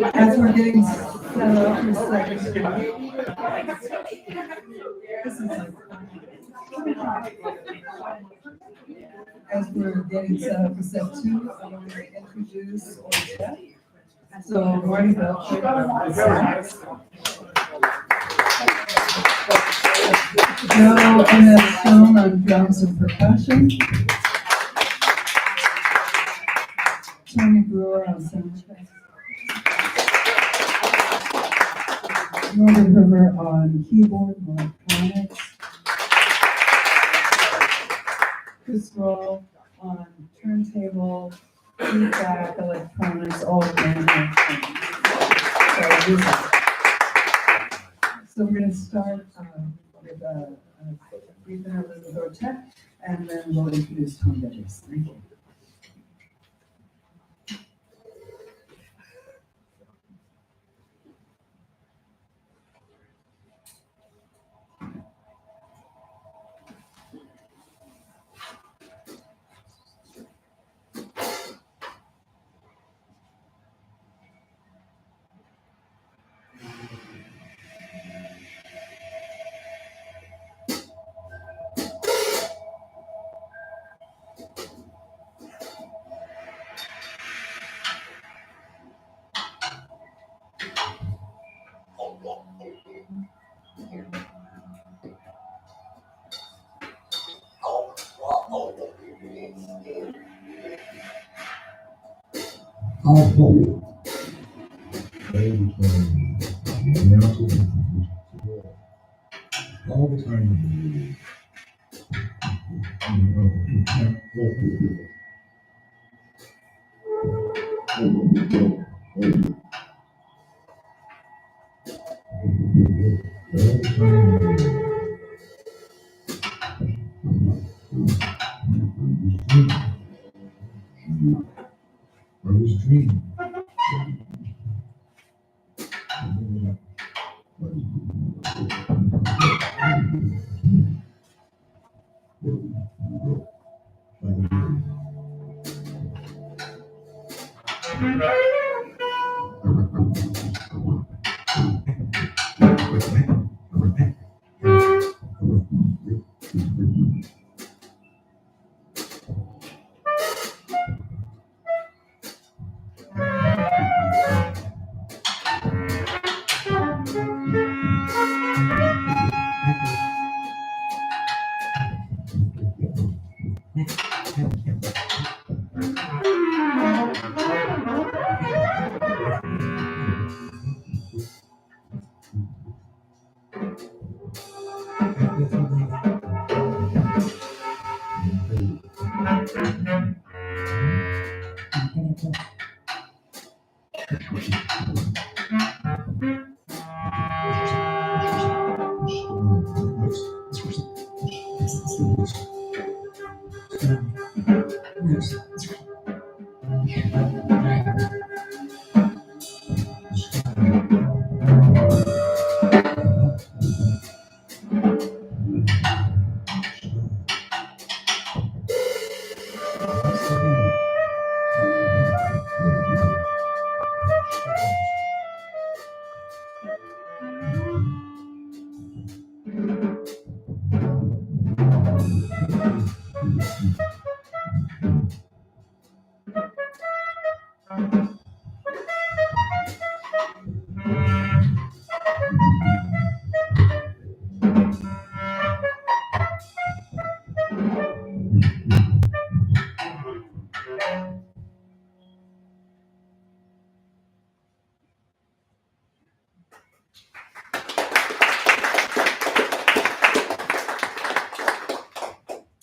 As we're getting set up for second two, as we're getting set up for step two, I'm going to introduce ORTET. So Marty Belcher on sax, Joe and Stone on drums and percussion, Tony Brewer on sound check. Norman Hoover on keyboard and electronics. Chris Roll on turntable, feedback, electronics, all manual. So we're going to start with a brief interlude with ORTET, and then we'll introduce Tom Geddes. Thank you. All the time. I was dreaming.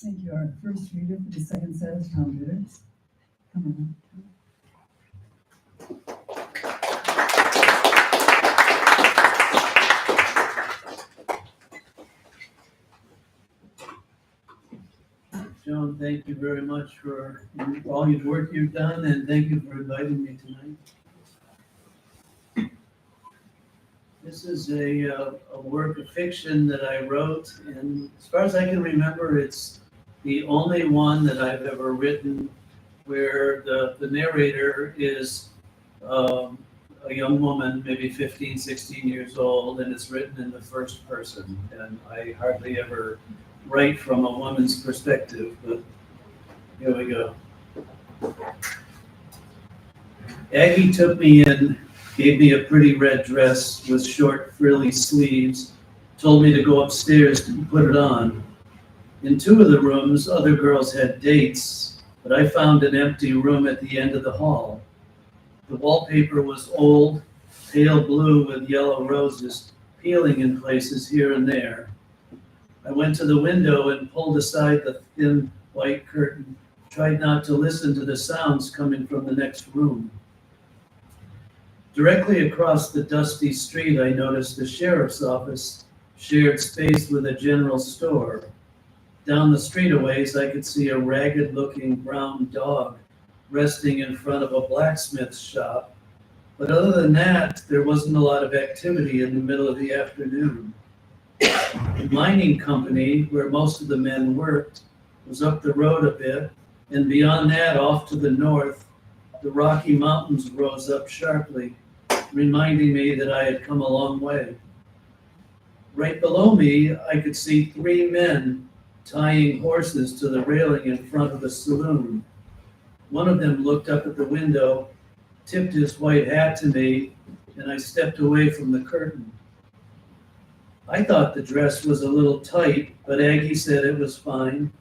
Thank you. Our first reader for the second set is Tom Geddes. Come on. Joan, thank you very much for all your work you've done, and thank you for inviting me tonight. This is a work of fiction that I wrote, and as far as I can remember, it's the only one that I've ever written where the narrator is a young woman, maybe 15, 16 years old, and it's written in the first person. And I hardly ever write from a woman's perspective, but here we go. Aggie took me in, gave me a pretty red dress with short frilly sleeves, told me to go upstairs to put it on. In two of the rooms, other girls had dates, but I found an empty room at the end of the hall. The wallpaper was old, pale blue with yellow roses, peeling in places here and there. I went to the window and pulled aside the thin white curtain, tried not to listen to the sounds coming from the next room. Directly across the dusty street, I noticed the sheriff's office shared space with a general store. Down the street a ways, I could see a ragged-looking brown dog resting in front of a blacksmith's shop. But other than that, there wasn't a lot of activity in the middle of the afternoon. The mining company, where most of the men worked, was up the road a bit, and beyond that, off to the north, the Rocky Mountains rose up sharply, reminding me that I had come a long way. Right below me, I could see 3 men tying horses to the railing in front of the saloon. One of them looked up at the window, tipped his white hat to me, and I stepped away from the curtain. I thought the dress was a little tight, but Aggie said it was fine.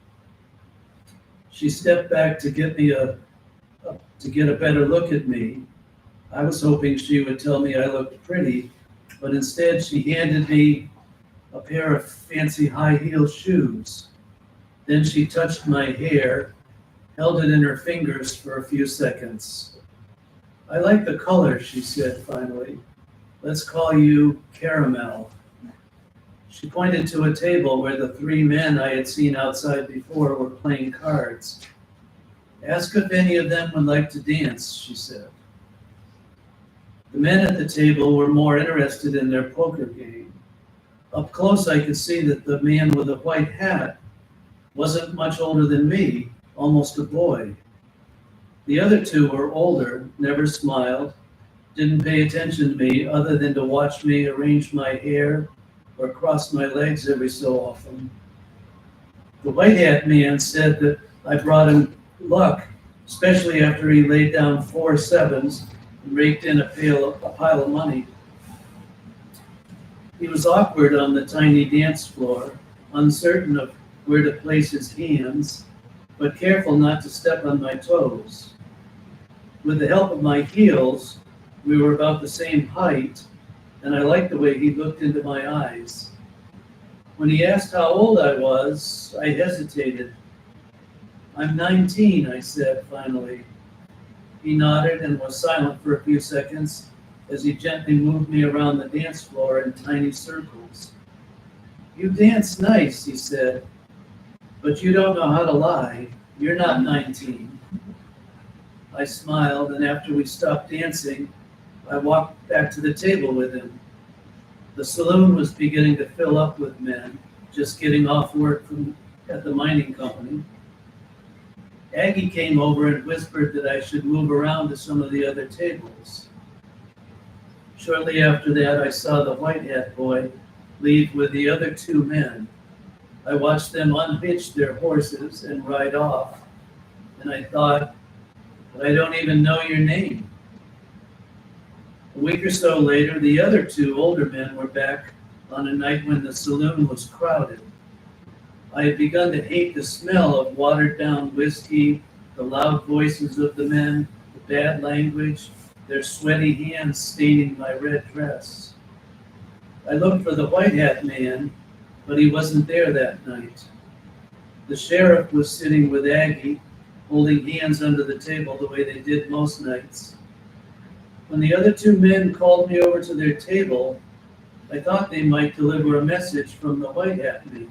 She stepped back to get a better look at me. I was hoping she would tell me I looked pretty, but instead she handed me a pair of fancy high-heel shoes. Then she touched my hair, held it in her fingers for a few seconds. "I like the color," she said finally. "Let's call you Caramel." She pointed to a table where the 3 men I had seen outside before were playing cards. "Ask if any of them would like to dance," she said. The men at the table were more interested in their poker game. Up close, I could see that the man with the white hat wasn't much older than me, almost a boy. The other 2 were older, never smiled, didn't pay attention to me other than to watch me arrange my hair or cross my legs every so often. The white hat man said that I brought him luck, especially after he laid down 4 sevens and raked in a pile of money. He was awkward on the tiny dance floor, uncertain of where to place his hands, but careful not to step on my toes. With the help of my heels, we were about the same height, and I liked the way he looked into my eyes. When he asked how old I was, I hesitated. "I'm 19, I said finally. He nodded and was silent for a few seconds as he gently moved me around the dance floor in tiny circles. "You dance nice," he said, "but you don't know how to lie. You're not 19. I smiled, and after we stopped dancing, I walked back to the table with him. The saloon was beginning to fill up with men, just getting off work at the mining company. Aggie came over and whispered that I should move around to some of the other tables. Shortly after that, I saw the white hat boy leave with the other 2 men. I watched them unhitch their horses and ride off, and I thought, but I don't even know your name. A week or so later, the other 2 older men were back on a night when the saloon was crowded. I had begun to hate the smell of watered-down whiskey, the loud voices of the men, the bad language, their sweaty hands staining my red dress. I looked for the white hat man, but he wasn't there that night. The sheriff was sitting with Aggie, holding hands under the table the way they did most nights. When the other 2 men called me over to their table, I thought they might deliver a message from the white hat man.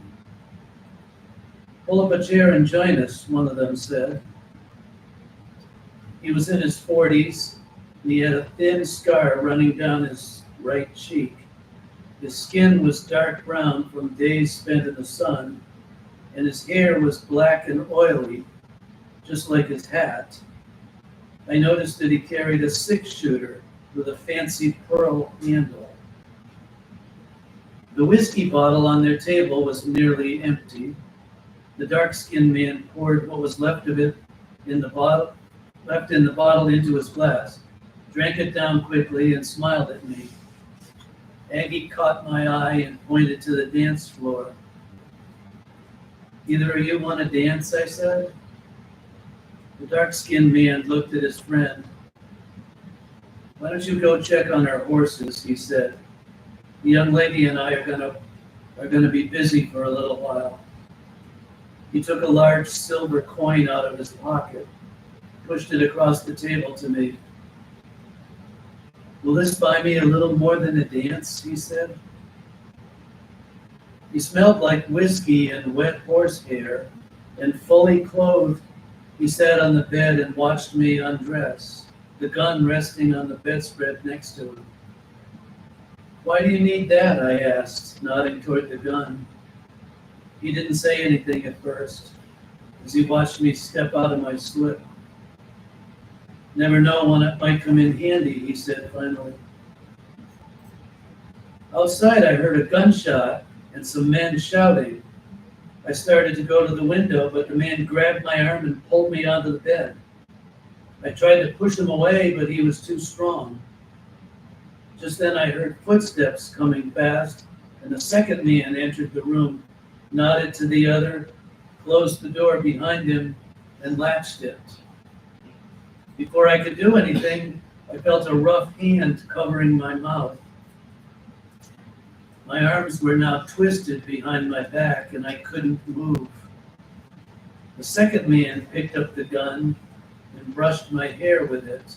"Pull up a chair and join us," one of them said. He was in his 40s, and he had a thin scar running down his right cheek. His skin was dark brown from days spent in the sun, and his hair was black and oily, just like his hat. I noticed that he carried a 6-shooter with a fancy pearl handle. The whiskey bottle on their table was nearly empty. The dark-skinned man poured what was left of it in the bottle into his glass, drank it down quickly, and smiled at me. Aggie caught my eye and pointed to the dance floor. "Either of you want to dance?" I said. The dark-skinned man looked at his friend. "Why don't you go check on our horses?" he said. The young lady and I are gonna be busy for a little while. He took a large silver coin out of his pocket, pushed it across the table to me. Will this buy me a little more than a dance? He said. He smelled like whiskey and wet horsehair, and fully clothed, he sat on the bed and watched me undress, the gun resting on the bedspread next to him. Why do you need that? I asked, nodding toward the gun. He didn't say anything at first, as he watched me step out of my slip. Never know when it might come in handy, he said finally. Outside, I heard a gunshot and some men shouting. I started to go to the window, but the man grabbed my arm and pulled me onto the bed. I tried to push him away, but he was too strong. Just then I heard footsteps coming fast, and the second man entered the room, nodded to the other, closed the door behind him, and latched it. Before I could do anything, I felt a rough hand covering my mouth. My arms were now twisted behind my back, and I couldn't move. The second man picked up the gun and brushed my hair with it.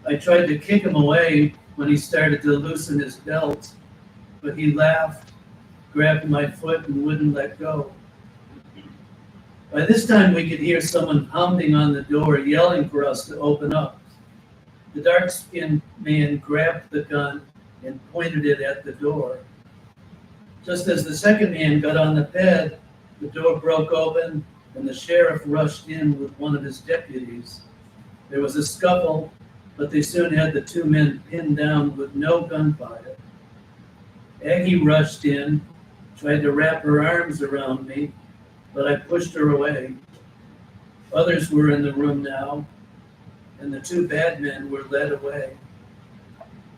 I tried to kick him away when he started to loosen his belt, but he laughed, grabbed my foot, and wouldn't let go. By this time, we could hear someone pounding on the door, yelling for us to open up. The dark-skinned man grabbed the gun and pointed it at the door. Just as the second man got on the bed, the door broke open and the sheriff rushed in with one of his deputies. There was a scuffle, but they soon had the two men pinned down with no gunfire. Aggie rushed in, tried to wrap her arms around me, but I pushed her away. Others were in the room now, and the two bad men were led away.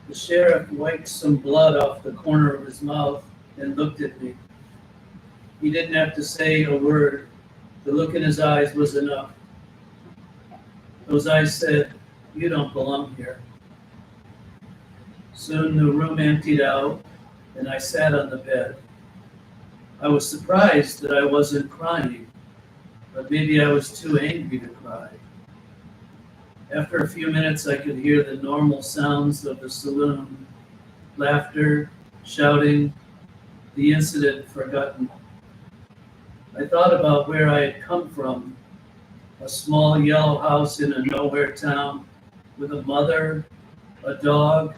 The sheriff wiped some blood off the corner of his mouth and looked at me. He didn't have to say a word. The look in his eyes was enough. Those eyes said, "You don't belong here." Soon the room emptied out, and I sat on the bed. I was surprised that I wasn't crying, but maybe I was too angry to cry. After a few minutes, I could hear the normal sounds of the saloon: laughter, shouting, the incident forgotten. I thought about where I had come from, a small yellow house in a nowhere town with a mother, a dog,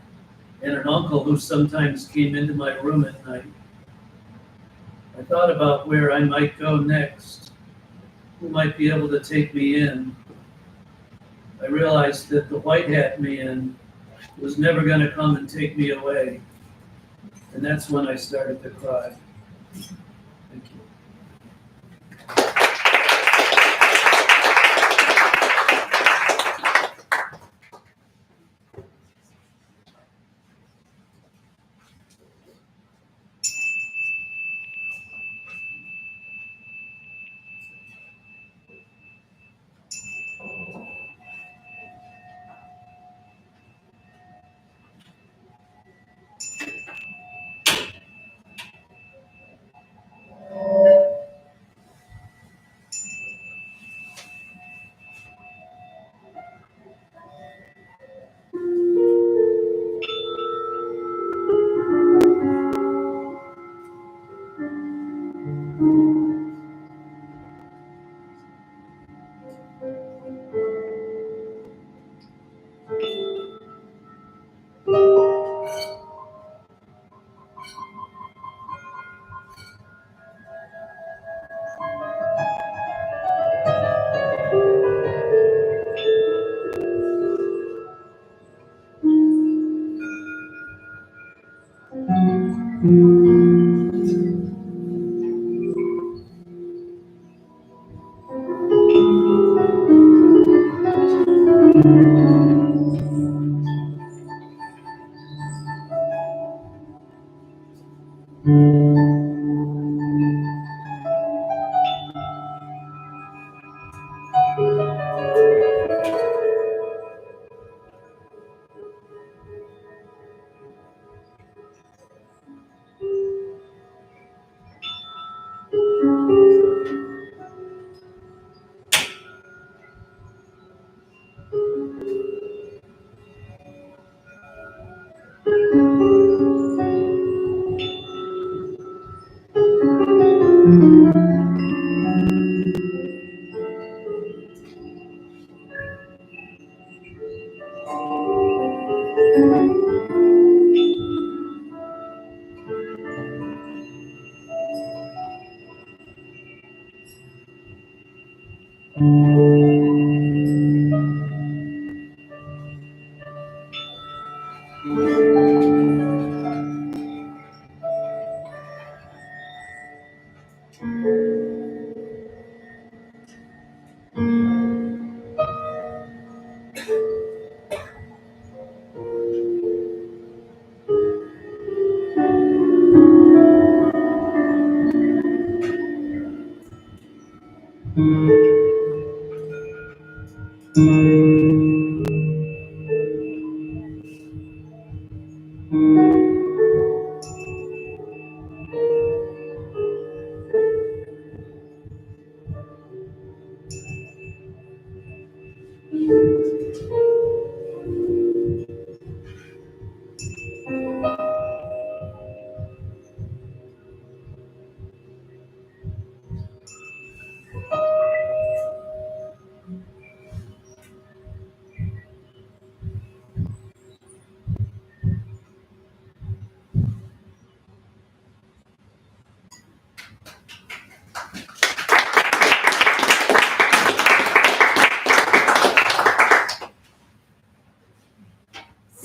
and an uncle who sometimes came into my room at night. I thought about where I might go next, who might be able to take me in. I realized that the white hat man was never going to come and take me away. And that's when I started to cry. Thank you.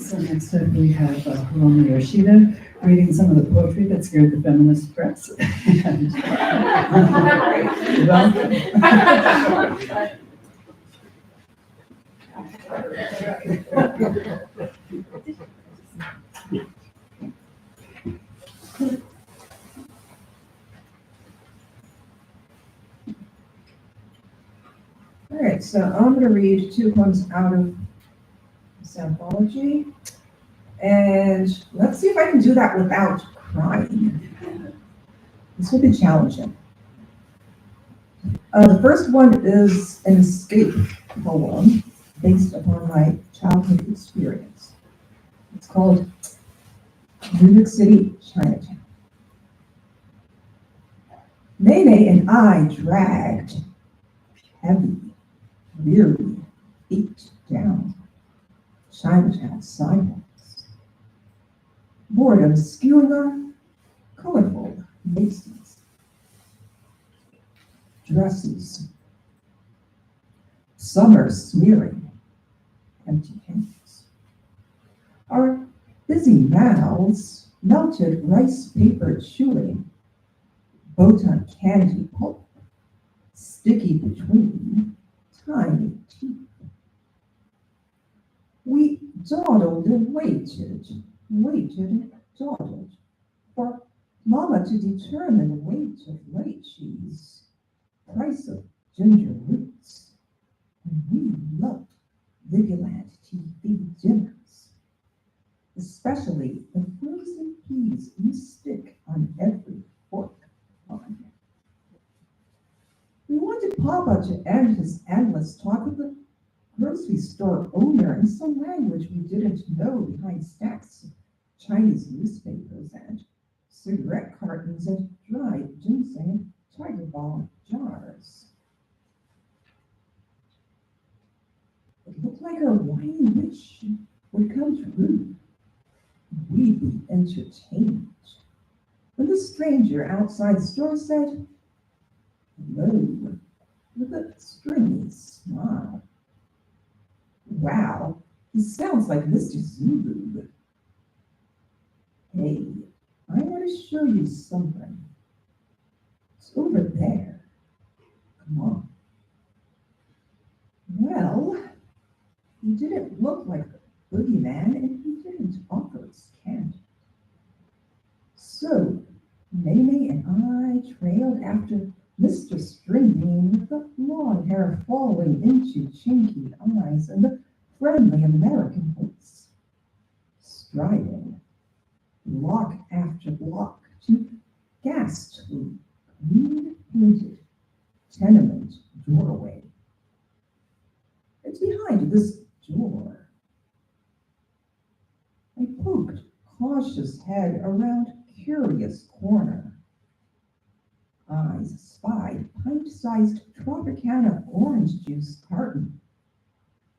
So next up we have Hiromi Yoshida reading some of the poetry that scared the feminist press. And, welcome. All right, so I'm going to read two poems out of this anthology, and let's see if I can do that without crying. This will be challenging. The first one is an escape poem based upon my childhood experience. It's called New York City, Chinatown. Nene and I dragged heavy, weary feet down Chinatown sidewalks. Boredom skewing our colorful Macy's dresses. Summer smearing empty hands. Our busy mouths melted rice paper chewing, botan candy pulp, sticky between tiny teeth. We dawdled and waited and dawdled for Mama to determine weight of light cheese, price of ginger roots, and we loved Vigilant TV dinners, especially the frozen peas you stick on every fork line. We wanted Papa to end his endless talk of the grocery store owner in some language we didn't know behind stacks of Chinese newspapers and cigarette cartons and dried ginseng and tiger balm jars. It looked like our whiny wish would come true. We'd be entertained. When the stranger outside the store said, "Hello," with a stringy smile. Wow, he sounds like Mr. Zulu. Hey, I want to show you something. It's over there. Come on. Well, he didn't look like a boogeyman, and he didn't offer us candy. So, Nene and I trailed after Mr. Stringbean with the long hair falling into chinky eyes and the friendly American voice, striding block after block to ghastly, green-painted tenement doorway. It's behind this door. I poked cautious head around curious corner. eyes spied pint-sized Tropicana orange juice carton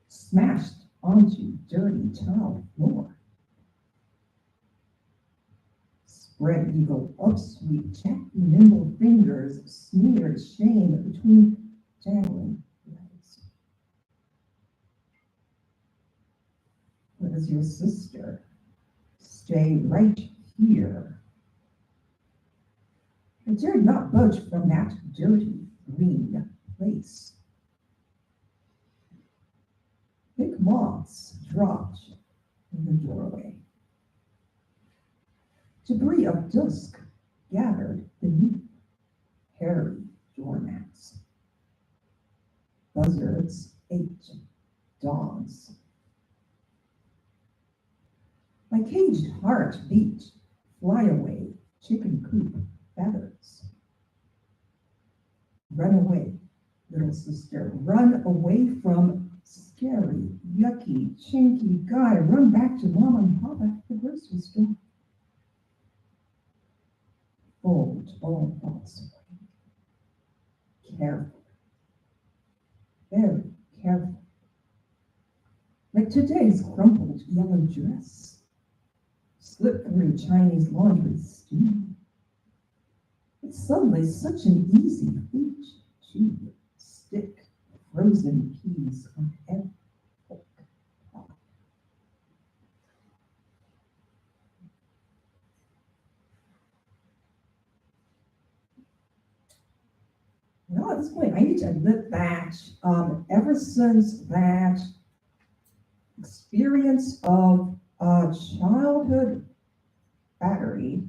smashed onto dirty tile floor. Spread eagle upsweep, check nimble fingers smeared shame between dangling legs. What is your sister? Stay right here. I dared not budge from that dirty green place. Thick moths dropped in the doorway. Debris of dusk gathered beneath hairy doormats. Buzzards ate dogs. My caged heart beat, fly away, chicken coop feathers. Run away, little sister, run away from scary, yucky, chinky guy. Run back to Mom and Papa at the grocery store. Fold all thoughts away. Careful, very careful. Like today's crumpled yellow dress. Slip through Chinese laundry steam. It's suddenly such an easy feat to stick frozen peas on every fork. Now at this point, I need to admit that ever since that experience of childhood battery,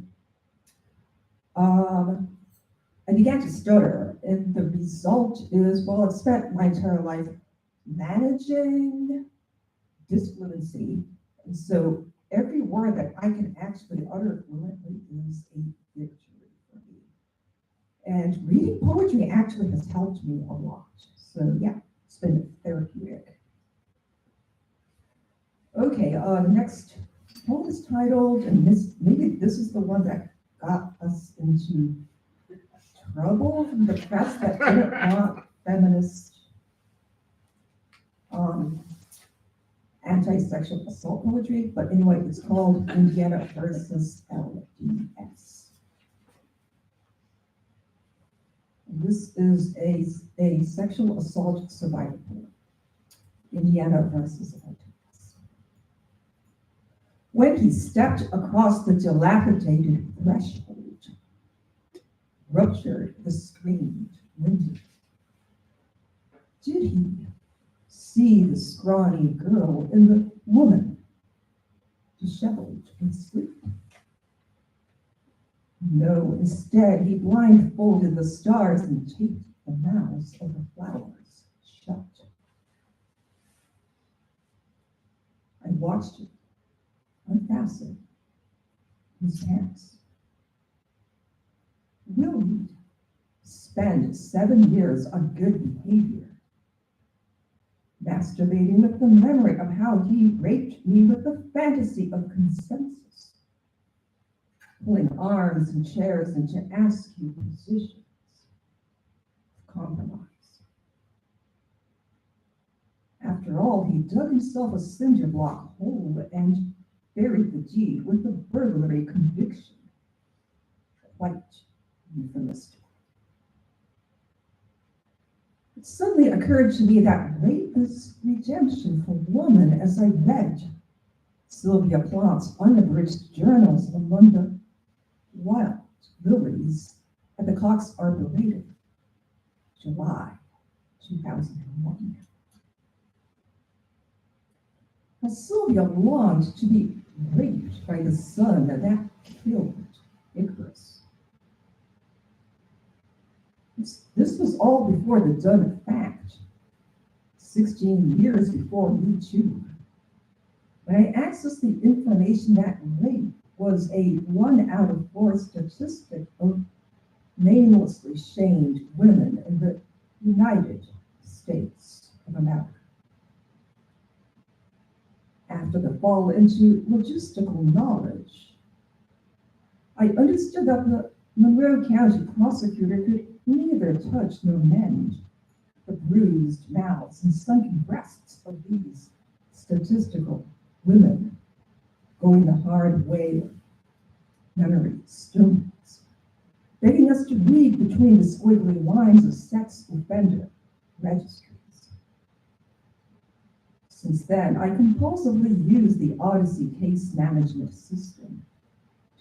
I began to stutter, and the result is, well, I've spent my entire life managing disfluency, and so every word that I can actually utter fluently is a victory for me. And reading poetry actually has helped me a lot. So yeah, it's been therapeutic. Okay, the next poem is titled, and maybe this is the one that got us into trouble from the press that didn't want feminist anti-sexual assault poetry. But anyway, it's called Indiana versus LDS. And this is a sexual assault survivor poem. Indiana versus LDS. When he stepped across the dilapidated threshold, ruptured the screened window. Did he see the scrawny girl in the woman, disheveled in sleep? No, instead he blindfolded the stars and taped the mouths of the flowers shut. I watched it unfasten his pants. Will we spend 7 years on good behavior, masturbating with the memory of how he raped me with the fantasy of consensus, pulling arms and chairs into askew positions of compromise? After all, he dug himself a cinder block hole and buried the deed with a burglary conviction. Quite euphemistic. It suddenly occurred to me that rape is redemption for woman as I read Sylvia Plath's unabridged journals among the wild lilies at the Cox Arboretum, July 2001. As Sylvia longed to be raped by the sun that killed Icarus. This was all before the done fact, 16 years before Me Too. When I accessed the information that rape was a 1 out of 4 statistic of namelessly shamed women in the United States of America. After the fall into logistical knowledge, I understood that the Monroe County prosecutor could neither touch nor mend the bruised mouths and sunken breasts of these statistical women going the hard way of memory stones, begging us to read between the squiggly lines of sex offender registries. Since then, I compulsively use the Odyssey case management system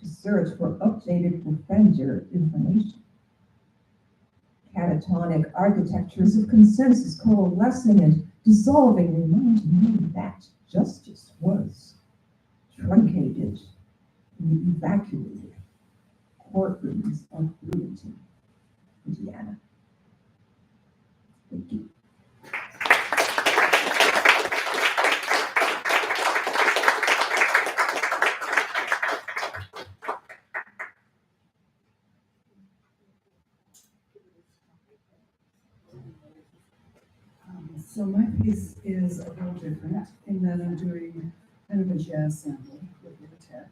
to search for updated offender information. Catatonic architectures of consensus coalescing and dissolving remind me that justice was truncated in the evacuated courtrooms of Bloomington, Indiana. Thank you. So my piece is a little different in that I'm doing kind of a jazz sample with ORTET.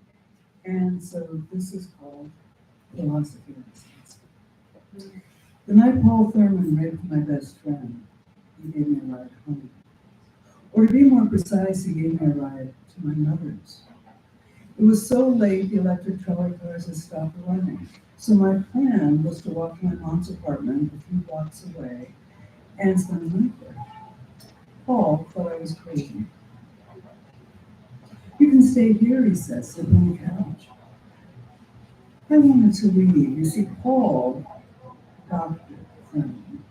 And so this is called Philosophy Lessons. The night Paul Thurman raped my best friend, he gave me a ride home. Or to be more precise, he gave me a ride to my mother's. It was so late, the electric trolley cars had stopped running. So my plan was to walk to my mom's apartment a few blocks away and spend the night there. Paul thought I was crazy. You can stay here, he said, sitting on the couch. I wanted to leave. You see, Paul, Dr. Thurman,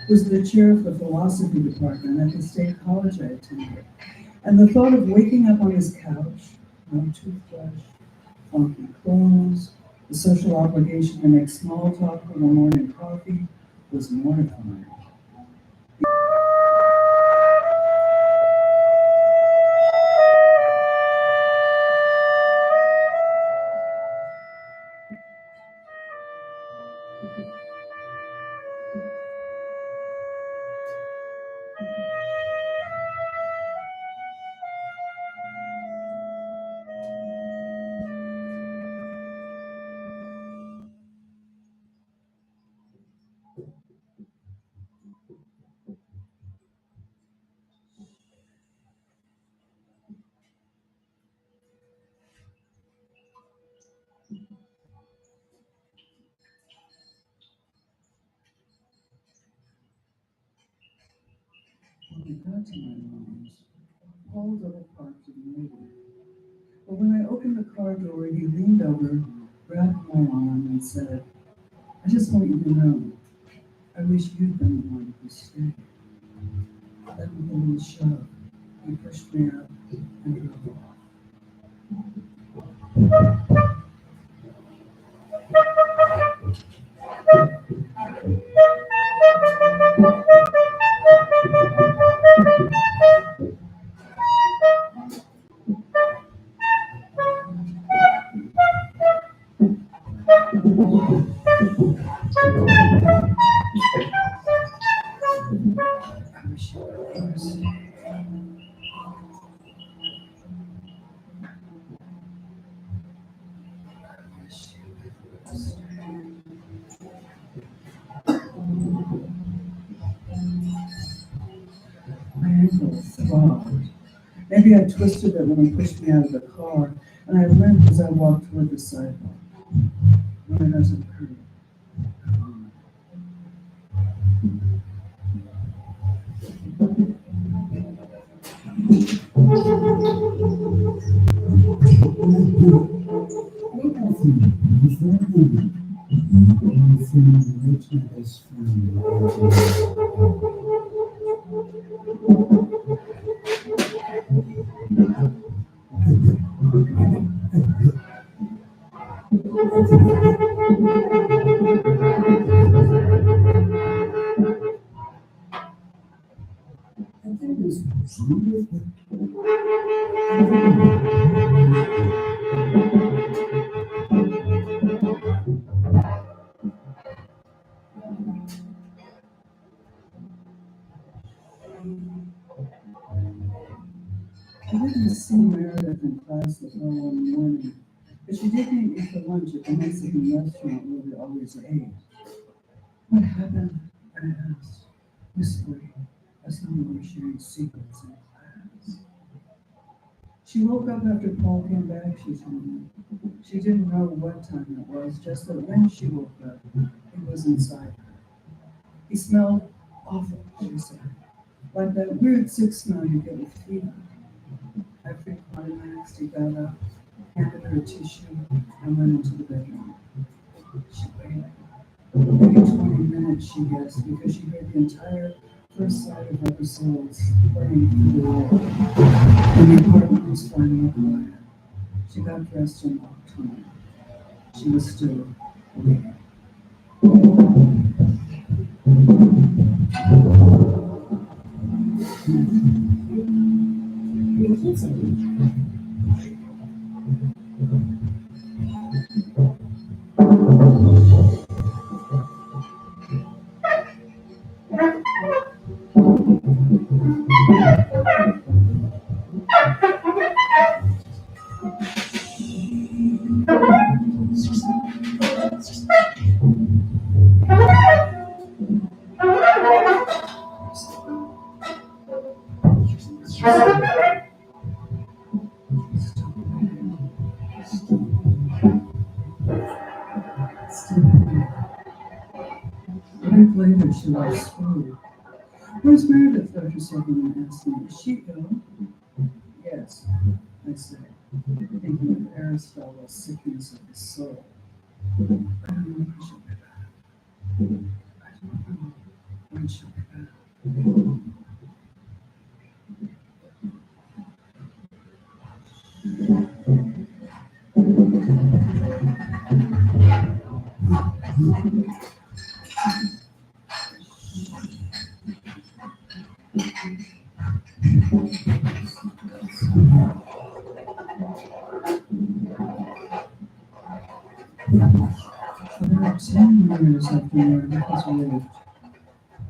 was the chair of the philosophy department at the state college I attended. And the thought of waking up on his couch, no toothbrush, funky clothes, the social obligation to make small talk over morning coffee was mortifying. When we got to my mom's, Paul double parked immediately. But when I opened the car door, he leaned over, grabbed my arm, and said, I just want you to know, I wish you'd been the one who stayed. Then with a little shove, he pushed me up and drove off. I wish you would never stay. My ankle throbbed. Maybe I twisted it when he pushed me out of the car, and I limped as I walked toward the sidewalk. No, it doesn't hurt. I didn't see Meredith in class the following morning, but she did meet me for lunch at the Mexican restaurant where we always ate. What happened? I asked, whispering, as though we were sharing secrets in class. She woke up after Paul came back, she told me. She didn't know what time it was, just that when she woke up, he was inside her. He smelled awful, she said, like that weird sick smell you get with fever. After he climaxed, he got up, handed her a tissue, and went into the bedroom. She waited. Maybe 20 minutes, she guessed, because she heard the entire first side of episodes playing through the wall. When the apartment was finally quiet, she got dressed and walked home. She was still waiting. A week later, she was screwed. Where's Meredith? Dr. Silverman asked me. Is she ill? Yes, I said, thinking of Aristotle's sickness of the soul. I don't know when she'll be back. I don't know when she'll be back. About 10 years after Meredith was relieved,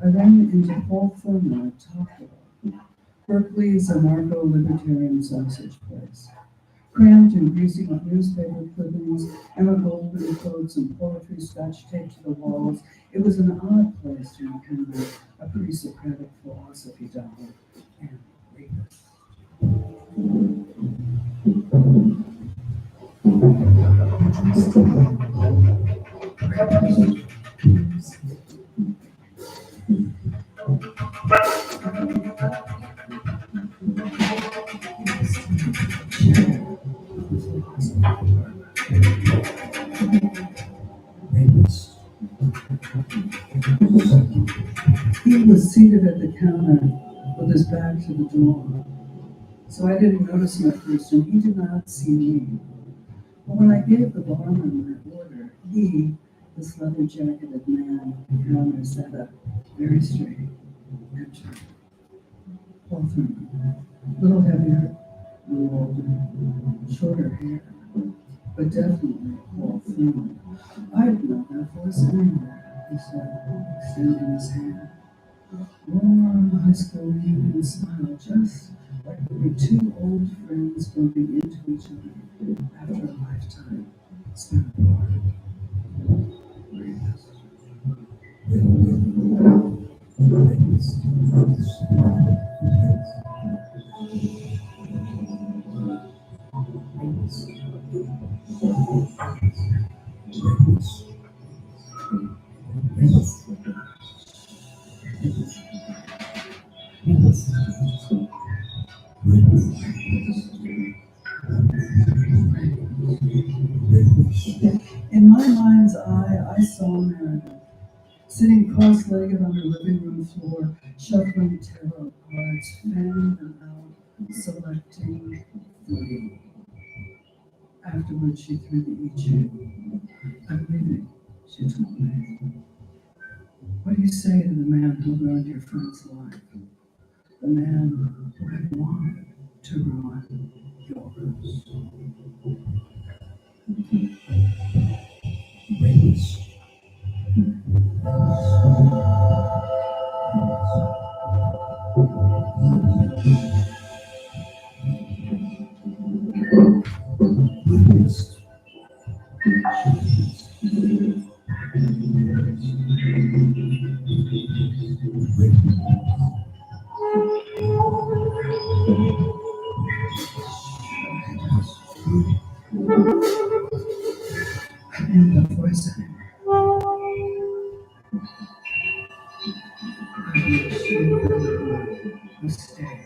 I ran into Paul Thurman at Tocqueville. Berkeley's anarcho-libertarian sausage place. Cramped and greasy with newspaper clippings, Emma Goldman quotes and poetry scotch taped to the walls, it was an odd place to encounter a pre-Socratic philosophy doll and rapist. He was seated at the counter with his back to the door, so I didn't notice him at first, and he did not see me. But when I gave the barman my order, he, this leather-jacketed man at the counter, sat up very straight and turned. Paul Thurman, a little heavier, a little older, shorter hair, but definitely Paul Thurman. I'd know that voice anywhere, he said, extending his hand. Warm high school reunion smile, just like we were two old friends bumping into each other after a lifetime spent apart. In my mind's eye, I saw Meredith, sitting cross-legged on her living room floor, shuffling tarot cards, fanning them out, selecting 3. Afterwards, she threw the I Ching. I'm leaving, she told me. What do you say to the man who ruined your friend's life? The man who had wanted to ruin yours. Rapist. Rapist. And the voice mistake.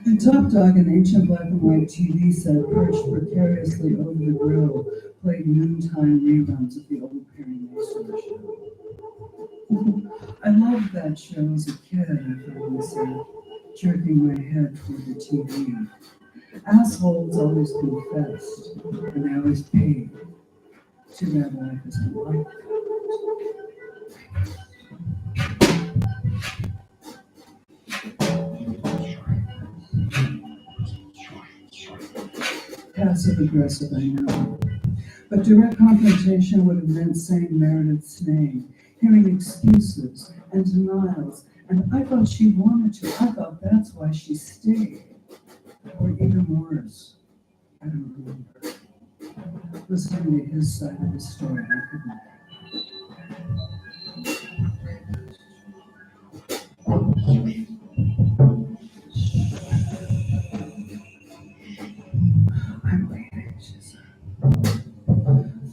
The top dog in ancient black and white TV set perched precariously over the grill played noontime reruns of the old Perry Mason show. I loved that show as a kid, I found myself jerking my head toward the TV. Assholes always confessed, and they always paid. Too bad life isn't like that. Passive aggressive, I know. But direct confrontation would have meant saying Meredith's name, hearing excuses and denials. And I thought she wanted to. I thought that's why she stayed. Or even worse, I don't remember. Listening to his side of the story, I couldn't. I'm waiting, she said.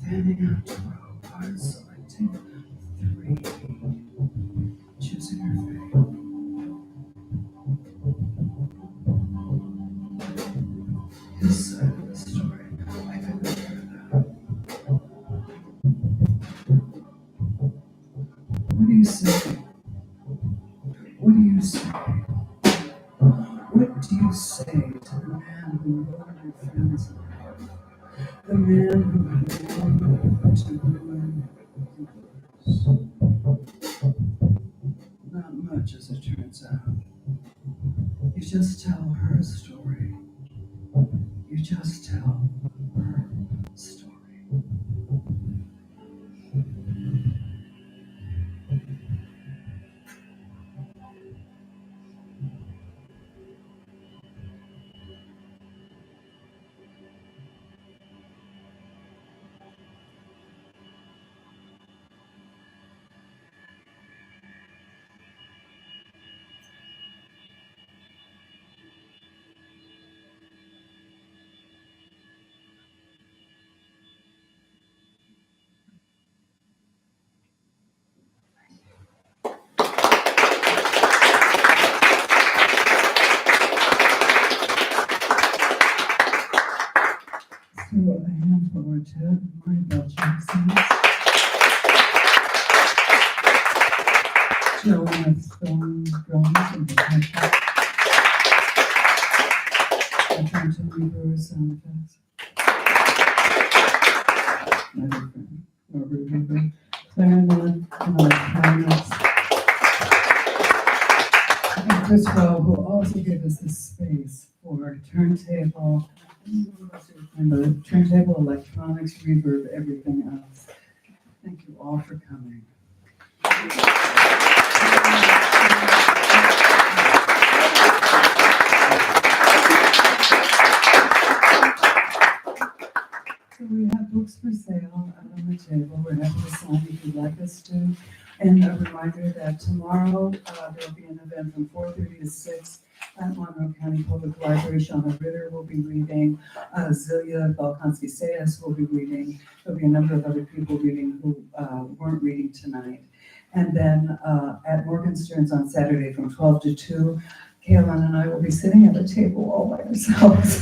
Fanning out 12 cards, selecting 3. Choosing her fate. His side of the story, I couldn't hear that. What do you say? What do you say? What do you say to the man who wrote your friend's life? The man who had wanted to ruin yours? Not much, as it turns out. You just tell her story. You just tell her story. So a hand for ORTET, Maribel Jackson. Joan Stone drums and percussion. And Hamilton Bower sound effects. My good friend, Robert Weaver, clarinet and electronics. And Chris Rowe, who also gave us this space for turntable, turntable, electronics, reverb, everything else. Thank you all for coming. So we have books for sale out on the table. We're happy to sign if you'd like us to. And a reminder that tomorrow there'll be an event from 4:30 to 6 at Monroe County Public Library. Shana Ritter will be reading. Zilia Balkanski-Sayas will be reading. There'll be a number of other people reading who weren't reading tonight. And then at Morgenstern's on Saturday from 12 to 2, Kalynn and I will be sitting at a table all by ourselves,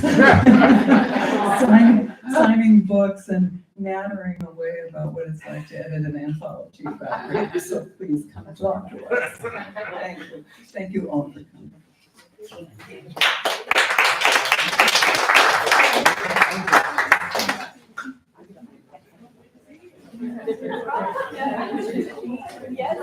signing books and nattering away about what it's like to edit an anthology about rape. So please come and talk to us. Thank you. Thank you all for coming. Yes.